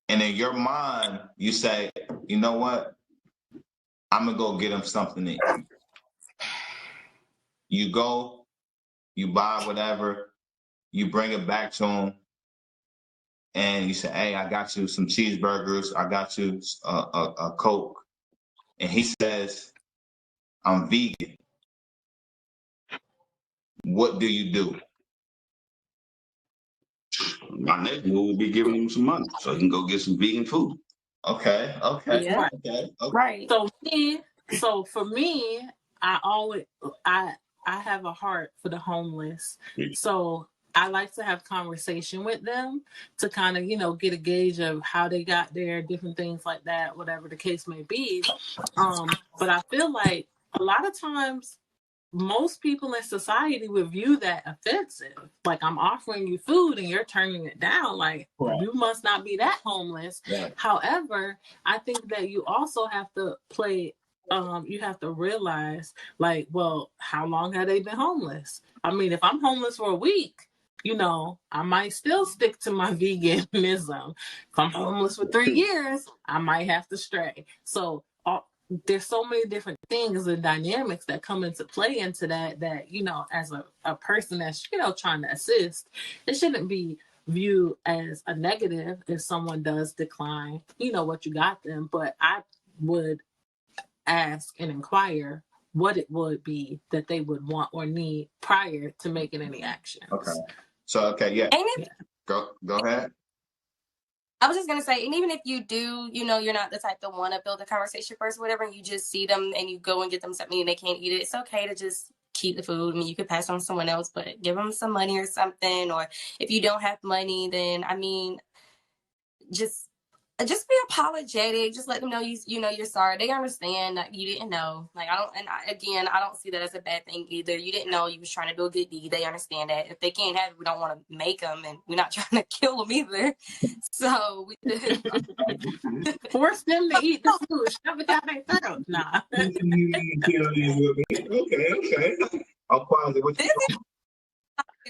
and in your mind, you say, you know what? I'm going to go get him something to eat. You go, you buy whatever, you bring it back to him, and you say, hey, I got you some cheeseburgers. I got you a Coke. And he says, I'm vegan. What do you do? My next move will be giving him some money so he can go get some vegan food. Okay. Yeah. Okay. Right. So for me, I have a heart for the homeless. So I like to have conversation with them to kind of, get a gauge of how they got there, different things like that, whatever the case may be. But I feel like a lot of times most people in society would view that offensive. Like, I'm offering you food and you're turning it down. Like, you must not be that homeless. Right. However, I think that you also have to you have to realize, like, well, how long have they been homeless? I mean, if I'm homeless for a week, I might still stick to my veganism. If I'm homeless for 3 years, I might have to stray. So there's so many different things and dynamics that come into play into that, as a person that's, trying to assist, it shouldn't be viewed as a negative if someone does decline, what you got them. But I would ask and inquire what it would be that they would want or need prior to making any actions. Okay. So, yeah. Go ahead. I was just going to say, and even if you do, you're not the type to want to build a conversation first or whatever, and you just see them and you go and get them something and they can't eat it, it's okay to just keep the food. I mean, you could pass on to someone else, but give them some money or something. Or if you don't have money, then, just be apologetic. Just let them know you're sorry. They understand that you didn't know. Like, I don't see that as a bad thing either. You didn't know you was trying to do a good deed. They understand that. If they can't have it, we don't want to make them, and we're not trying to kill them either. So we force them to eat the food. Shove it down their throat. Nah. Okay. I'll pause it.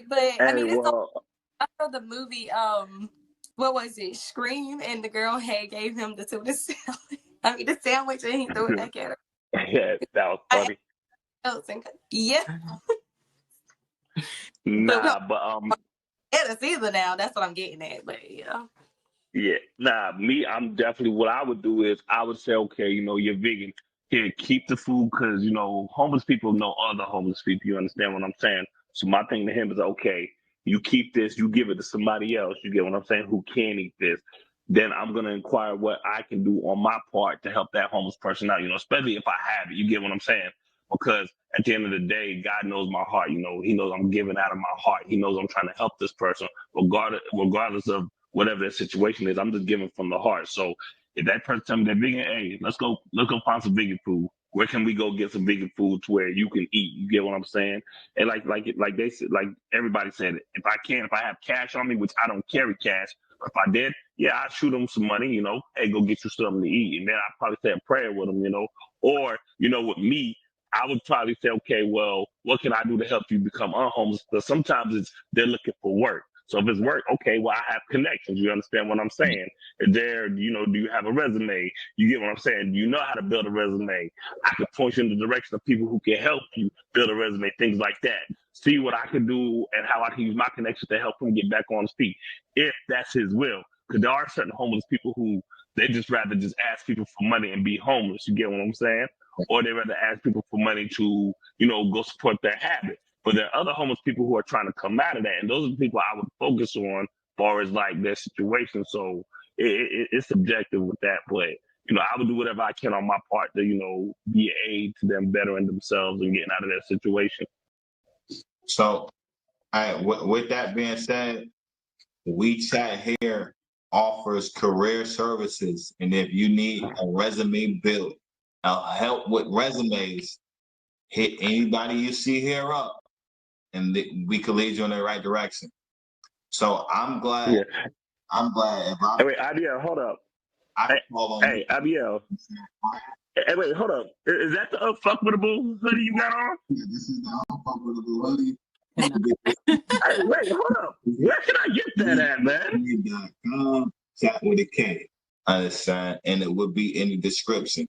But I know the movie. What was it? Scream, and the girl gave him the tuna salad. The sandwich, and he threw it back at her. Yeah, that was funny. Yeah. It's either now. That's what I'm getting at. But yeah. Yeah. I'm definitely, what I would do is I would say, okay, you're vegan. Here, keep the food because, homeless people know other homeless people. You understand what I'm saying? So my thing to him is, okay, you keep this, you give it to somebody else. You get what I'm saying? Who can eat this? then I'm going to inquire what I can do on my part to help that homeless person out, especially if I have it. You get what I'm saying? Because at the end of the day, God knows my heart. He knows I'm giving out of my heart. He knows I'm trying to help this person, regardless of whatever their situation is. I'm just giving from the heart. So if that person tells me they're vegan, hey, let's go find some vegan food. Where can we go get some vegan food to where you can eat? You get what I'm saying? And like they said, like everybody said, if I have cash on me, which I don't carry cash, if I did, yeah, I'd shoot them some money, hey, go get you something to eat. And then I'd probably say a prayer with them, or, with me, I would probably say, okay, well, what can I do to help you become unhomeless? Because sometimes they're looking for work. So if it's work, okay, well, I have connections. You understand what I'm saying? Is there, do you have a resume? You get what I'm saying? Do you know how to build a resume? I could point you in the direction of people who can help you build a resume, things like that. See what I can do and how I can use my connections to help him get back on his feet, if that's his will. Because there are certain homeless people who they just rather just ask people for money and be homeless. You get what I'm saying? Or they rather ask people for money to, go support their habit. But there are other homeless people who are trying to come out of that. And those are the people I would focus on as far as like their situation. So it's subjective with that. But, I would do whatever I can on my part to, be an aid to them bettering themselves and getting out of their situation. So, with that being said, We Chat here offers career services. And if you need a resume built, help with resumes, hit anybody you see here up, and we can lead you in the right direction. So I'm glad. Yeah. I'm glad. Hey, wait, Abiel, hold up. Hey, Abiel. Hey, wait, hold up. Is that the unfuckwittable hoodie you got on? Yeah, this is the unfuckwittable hoodie. Hey, wait, hold up. Where can I get that at, man? Chat with a K. Understand? And it would be in the description.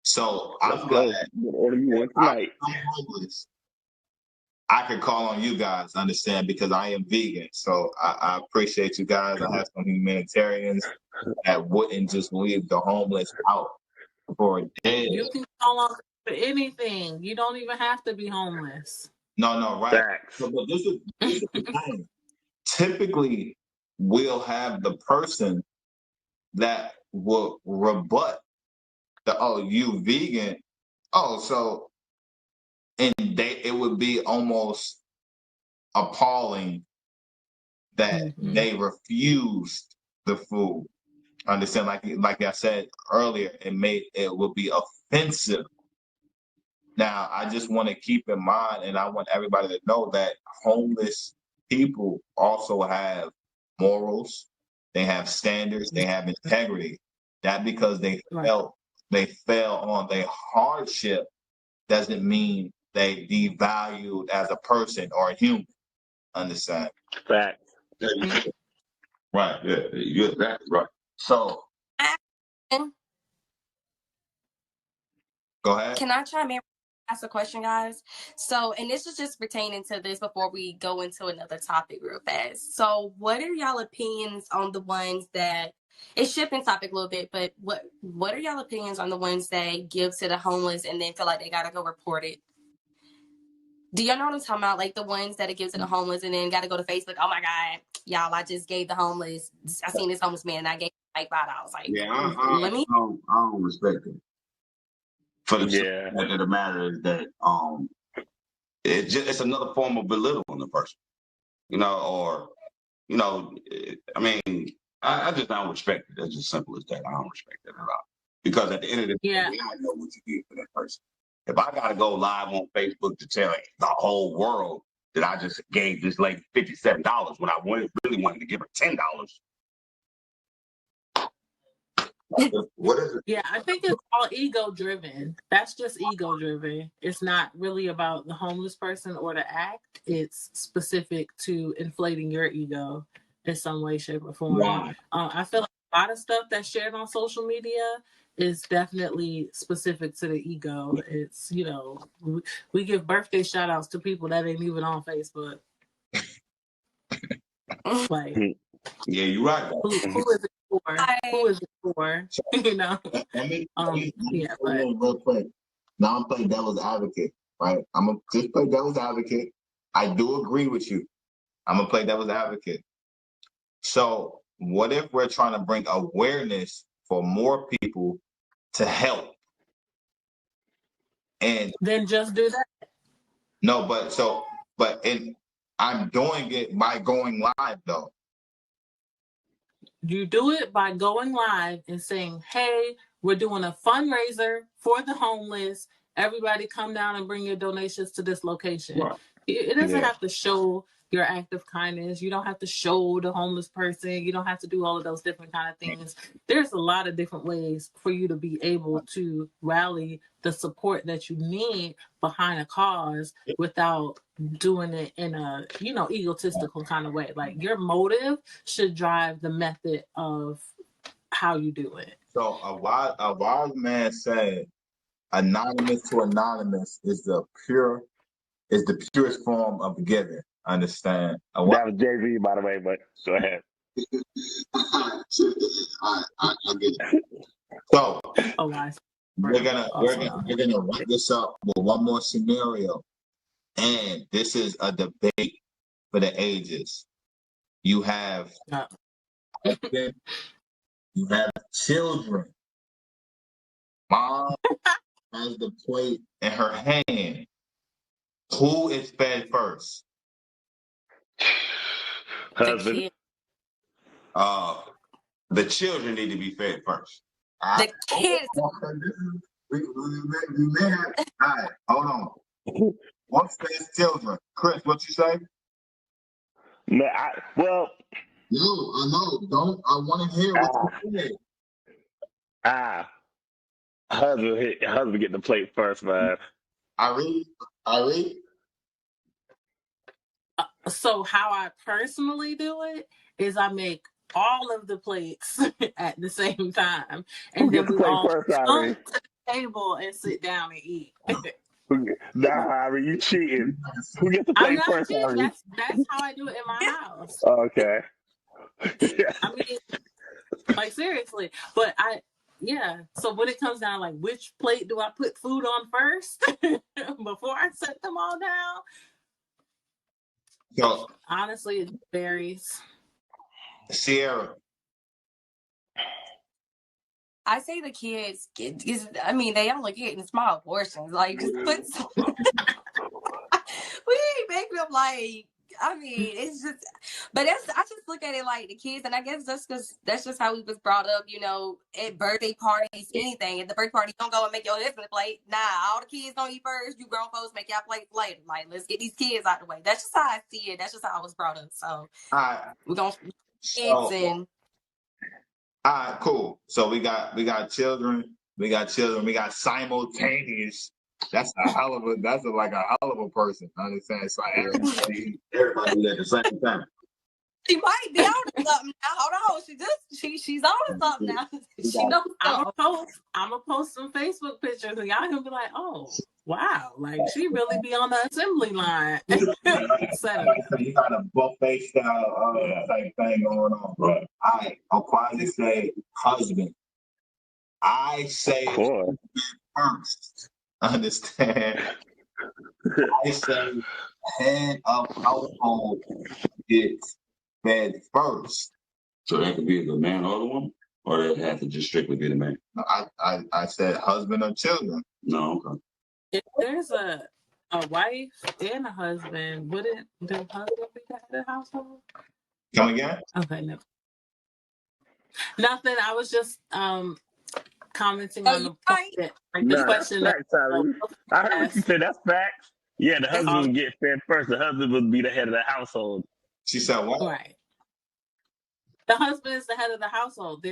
So I'm glad. Order you one tonight. I could call on you guys, understand, because I am vegan. So I appreciate you guys. I have some humanitarians that wouldn't just leave the homeless out for dead. You can call on for anything. You don't even have to be homeless. No, right. So, but this is the thing. Typically, we'll have the person that will rebut you vegan. And it would be almost appalling that they refused the food. Understand? Like I said earlier, it would be offensive. Now, I just want to keep in mind, and I want everybody to know that homeless people also have morals, they have standards, they have integrity. That because they fell on their hardship doesn't mean they devalued as a person or a human. Understand? Fact. Right. Yeah. You're exactly right. So, go ahead. Can I chime in? Ask a question, guys. So, and this is just pertaining to this before we go into another topic real fast. So, what are y'all opinions on the ones that it's shifting topic a little bit, but what are y'all opinions on the ones that give to the homeless and then feel like they gotta go report it? Do y'all know what I'm talking about? Like the ones that give to the homeless and then gotta go to Facebook. Oh my God, y'all! I just gave the homeless. I seen this homeless man and I gave him like $5. Like, yeah, I don't respect it. For the fact of the matter is that it's another form of belittling the person, I just don't respect it. It's as simple as that. I don't respect it at all. Because at the end of the day, I know what you did for that person. If I gotta go live on Facebook to tell the whole world that I just gave this lady $57 when I really wanted to give her $10. What is it? Yeah, I think it's all ego driven. That's just ego driven. It's not really about the homeless person or the act. It's specific to inflating your ego in some way, shape, or form. Wow. I feel like a lot of stuff that's shared on social media is definitely specific to the ego. It's, we give birthday shout outs to people that ain't even on Facebook. Like, yeah, you're right. Who is it for? Who is it for? Real quick. Now I'm playing devil's advocate, right? I'm gonna just play devil's advocate. I do agree with you. I'm gonna play devil's advocate. So what if we're trying to bring awareness for more people to help? And Then just do that. no, I'm doing it by going live though. You do it by going live and saying, hey, we're doing a fundraiser for the homeless. Everybody come down and bring your donations to this location. Right. It doesn't have to show your act of kindness. You don't have to show the homeless person. You don't have to do all of those different kind of things. There's a lot of different ways for you to be able to rally the support that you need behind a cause without doing it in a, egotistical kind of way. Like, your motive should drive the method of how you do it. So a wise man said, anonymous to anonymous is the purest form of giving. Understand? That was JV, by the way, but go ahead. I get it. So we're gonna wrap this up with one more scenario, and this is a debate for the ages. You have you have children. Mom has the plate in her hand. Who is fed first? Husband. The children need to be fed first. The kids. We may have. All right, hold on. What feds children? Chris, what you say? No, No, I know. I want to hear what you say. Husband get the plate first, man. I read. So how I personally do it is I make all of the plates at the same time, and then we all come to the table and sit down and eat. Nah, Harry, you cheating. Who gets the plate first, Harry? That's how I do it in my house. Okay. I mean, like, seriously. But so when it comes down, like, which plate do I put food on first before I set them all down? So honestly, it varies. Sierra. I say the kids they only get in small portions. Like, just put some. We ain't making them like. It's just, but I just look at it like the kids, and I guess that's just how we was brought up, at birthday parties, anything. At the birthday party, don't go and make your husband plate. Nah, all the kids don't eat first. You grown folks make y'all plates later. Like, let's get these kids out the way. That's just how I see it. That's just how I was brought up. So we're gonna kids and. All right, cool. So we got children. We got simultaneous. That's a hell of a person. I understand. It's like everybody at the same time. She might be on to something now. Hold on. She's on to something now. She knows something. I'm gonna post some Facebook pictures and y'all gonna be like, oh wow, like she really be on the assembly line. So you got a buffet style type thing going on. Right. I'll probably say husband. I say first. Understand? I say head of household gets fed first. So that could be the man or the woman, or that has to just strictly be the man. No, I said husband or children. No, okay. If there's a wife and a husband, wouldn't the husband be the head of the household? Come again? Okay, no. Nothing. I was just commenting on the point the question. I heard what you said. That's facts. Yeah, the husband would get fed first. The husband would be the head of the household. She said what? Right. The husband is the head of the household.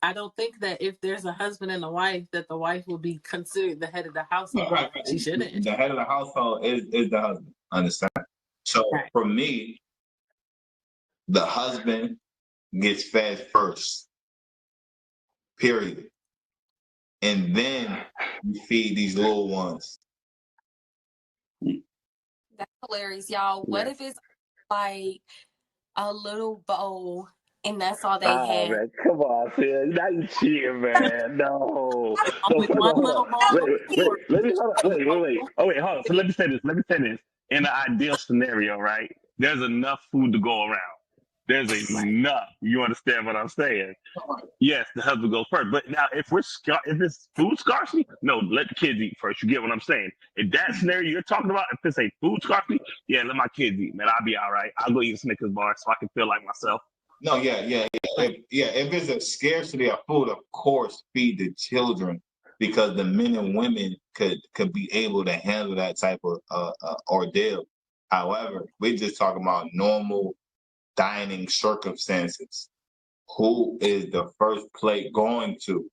I don't think that if there's a husband and a wife, that the wife will be considered the head of the household. Right. She shouldn't. The head of the household is the husband. Understand? So for me, the husband gets fed first. Period. And then you feed these little ones. That's hilarious, y'all. What if it's like a little bowl and that's all they had? Man, come on, Phil. Now you cheating, man. No. Wait. Oh, wait, hold on. So let me say this. In an ideal scenario, right? There's enough food to go around. there's enough. You understand what I'm saying? Yes, the husband goes first. But now, if it's food scarcity, no, let the kids eat first. You get what I'm saying? In that scenario you're talking about, if it's a food scarcity, yeah, let my kids eat, man. I'll be all right. I'll go eat a Snickers bar so I can feel like myself. No, yeah. If there's a scarcity of food, of course, feed the children, because the men and women could be able to handle that type of ordeal. However, we're just talking about normal dining circumstances. Who is the first plate going to?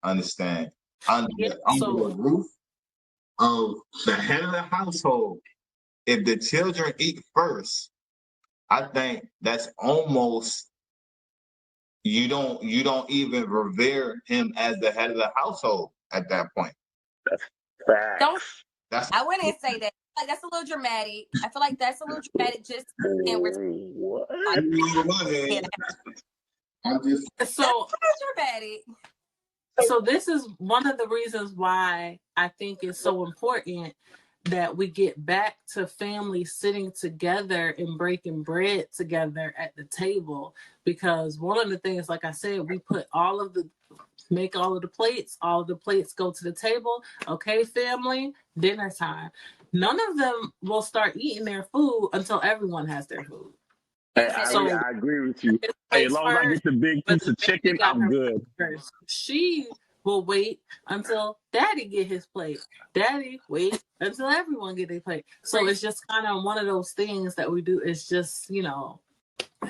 Understand? Under the roof of the head of the household, if the children eat first, I think that's almost, you don't even revere him as the head of the household at that point. I wouldn't say that. Like, that's a little dramatic. I feel like that's a little dramatic. Just so dramatic. So this is one of the reasons why I think it's so important that we get back to families sitting together and breaking bread together at the table. Because one of the things, like I said, we make all of the plates go to the table. Okay, family, dinner time. None of them will start eating their food until everyone has their food. I agree with you. Hey, as long as I get the big piece of chicken, I'm good. First. She will wait until daddy get his plate. Daddy wait until everyone get their plate. So it's just kind of one of those things that we do. It's just,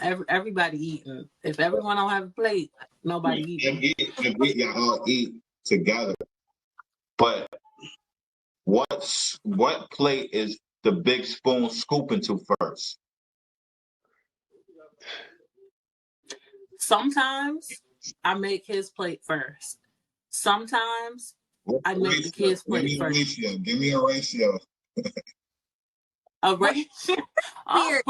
everybody eating. If everyone don't have a plate, nobody eating. Y'all all eat together. But what plate is the big spoon scooping to first? Sometimes I make his plate first. Sometimes I make the kids' plate first. Give me a ratio. A ratio? Weird.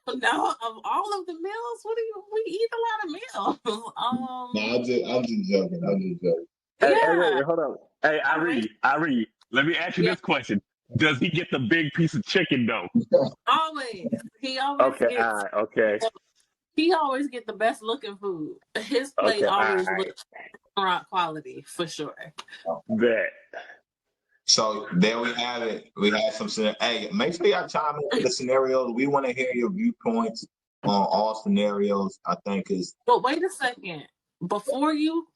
No, of all of the meals, we eat a lot of meals. No, I'm just joking. Hey, wait, hold on. Hey, Ari, let me ask you this question. Does he get the big piece of chicken though? Always. He always gets. Okay. He always get the best looking food. His plate always looks restaurant quality for sure. Bet. So there we have it. We have some. Hey, make sure y'all chime in the scenarios. We want to hear your viewpoints on all scenarios. I think is. But wait a second. Before you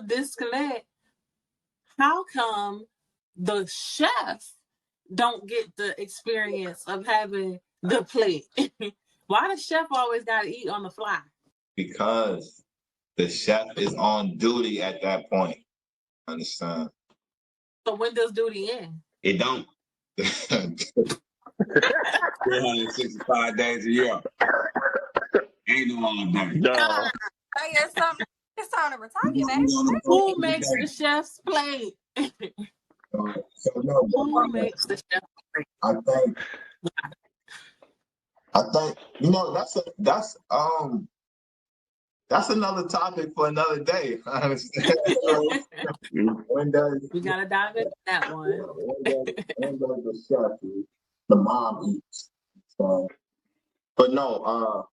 disconnect, how come the chef don't get the experience of having the plate? Why the chef always got to eat on the fly? Because the chef is on duty at that point. Understand? So when does duty end? It don't. 365 days a year. Ain't no holiday. No. It's time to retire, man. Who makes the chef's plate? Who makes the chef's plate? I think that's another topic for another day. I understand. We gotta dive into that one. When does the chef eat? The mom eats. So, but no,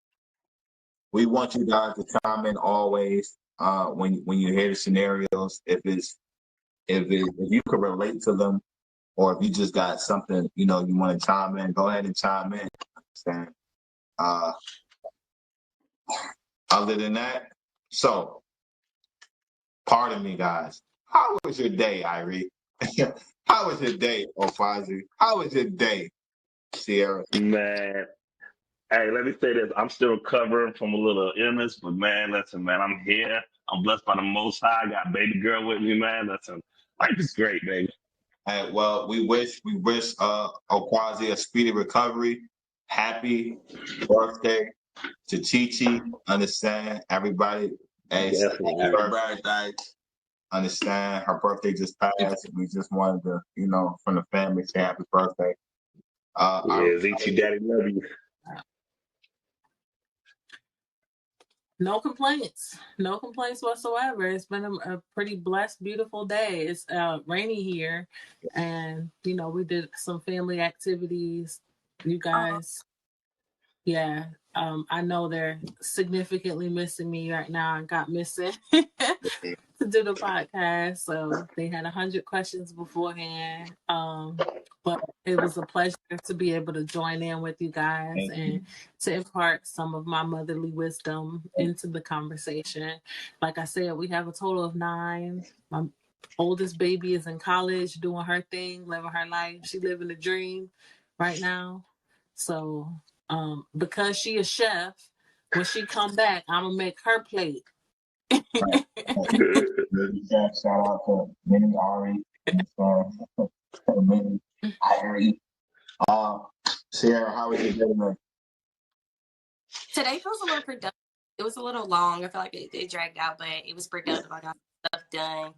we want you guys to chime in always. When you hear the scenarios, if you can relate to them, or if you just got something you want to chime in, go ahead and chime in. Understand? Other than that, so pardon me, guys. How was your day, Irie? How was your day, Ofazi? How was your day, Sierra? Man. Hey, let me say this. I'm still recovering from a little illness, but man, listen, man, I'm here. I'm blessed by the Most High. I got baby girl with me, man. Listen, life is great, baby. Hey, well, we wish Okwazi a speedy recovery. Happy birthday to Chi. Understand, everybody. Hey, happy birthday. Understand, her birthday just passed. We just wanted to, from the family, say happy birthday. Zichi, daddy, love you. No complaints whatsoever. It's been a pretty blessed, beautiful day. It's rainy here, and we did some family activities. You guys, yeah, I know they're significantly missing me right now. I got missing to do the podcast. So they had 100 questions beforehand. But it was a pleasure to be able to join in with you guys and to impart some of my motherly wisdom into the conversation. Like I said, we have a total of 9. My oldest baby is in college doing her thing, living her life. She living the dream right now. So because she a chef, when she come back, I'm gonna make her plate. Shout out to Minnie Ari, Minnie Irie. Sierra, how was your day, man? Today was a little productive. It was a little long. I feel like it dragged out, but it was productive. I got stuff done.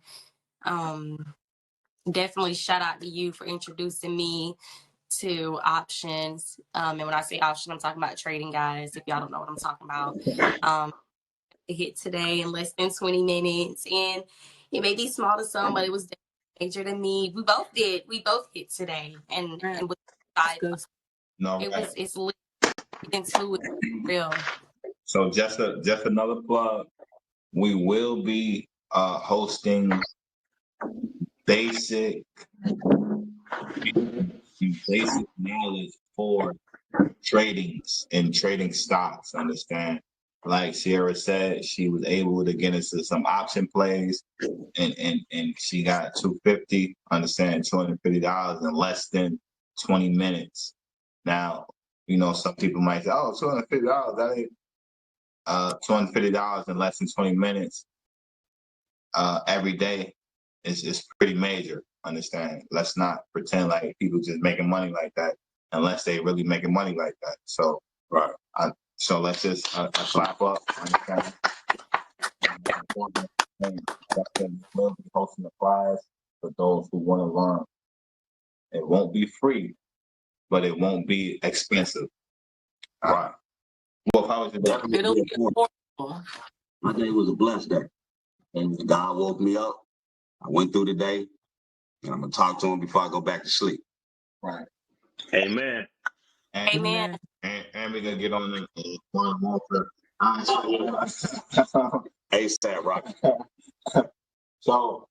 Definitely shout out to you for introducing me to options. And when I say option, I'm talking about trading, guys. If y'all don't know what I'm talking about, it hit today in less than 20 minutes, and it may be small to some, but it was major to me. We both did. We both hit today, and with No, it's lit into it real. So just another plug. We will be hosting basic knowledge for tradings and trading stocks. Understand? Like Sierra said, she was able to get into some option plays, and she got $250. Understand? $250 in less than 20 minutes. Now, some people might say, "Oh, $250, that ain't $250 in less than 20 minutes every day is pretty major." Understand? Let's not pretend like people just making money like that unless they really making money like that. So, right. So let's just slap up. Understand? We'll be hosting the class for those who want to learn. It won't be free, but it won't be expensive. All right. Well, how was your day? It'll be affordable. My day was a blessed day. And God woke me up. I went through the day, and I'm going to talk to him before I go back to sleep. Right. Amen. Amen. And we're going to get on the one more for ASAP, Rock. So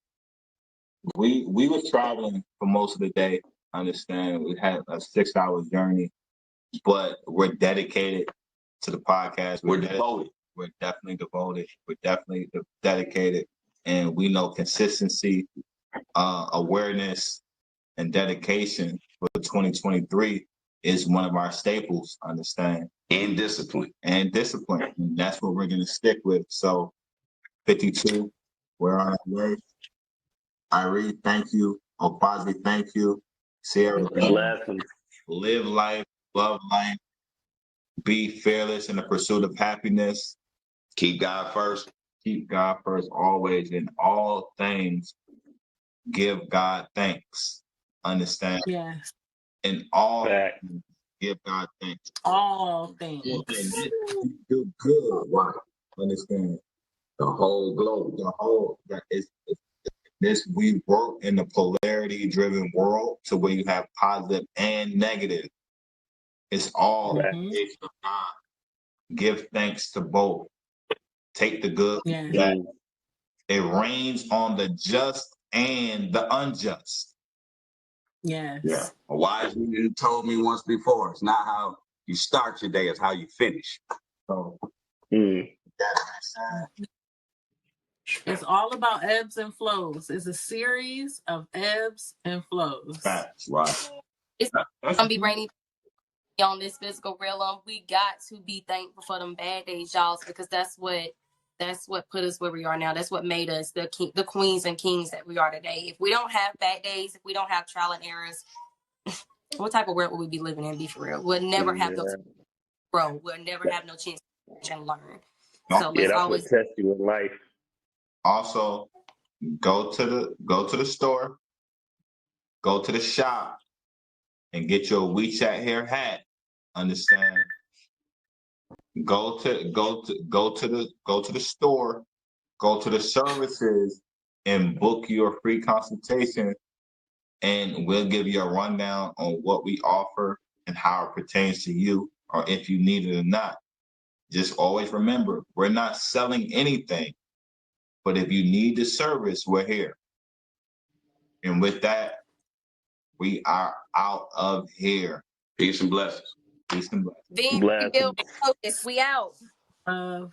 we were traveling for most of the day. Understand? We had a 6-hour journey, but we're dedicated to the podcast. We're devoted. We're definitely devoted. We're definitely dedicated. And we know consistency, awareness, and dedication for 2023 is one of our staples, understand? And discipline. And discipline. And that's what we're going to stick with. So, 52, we're on our way. Irie, thank you. Okwazi, thank you. Sierra, live life, love life, be fearless in the pursuit of happiness. Keep God first. Keep God first always. In all things, give God thanks. Understand? Yes. In all things, give God thanks. All things. Do good. Right. Understand? The whole globe. The whole that is this. We work in the polarity-driven world to where you have positive and negative. It's all creation of God. Give thanks to both. Take the good. Yeah. It rains on the just and the unjust. Yes. Yeah. A wise man told me once before, it's not how you start your day, it's how you finish. So it's all about ebbs and flows. It's a series of ebbs and flows. Facts. Right. It's gonna be rainy on this physical realm. We got to be thankful for them bad days, y'all, because that's what put us where we are now. That's what made us the queens and kings that we are today. If we don't have bad days, if we don't have trial and errors, what type of world would we be living in? Be for real. We'll never have no grow. We'll never have no chance to learn. So let's always test you in life. Also, go to the store, go to the shop, and get your WeChat hair hat. Understand? Go to the store, go to the services, and book your free consultation, and we'll give you a rundown on what we offer and how it pertains to you, or if you need it or not. just always remember, we're not selling anything. But if you need the service, we're here. And with that, we are out of here. Peace and blessings. Peace and blessings. Then Blessings. we build focus. We out. Of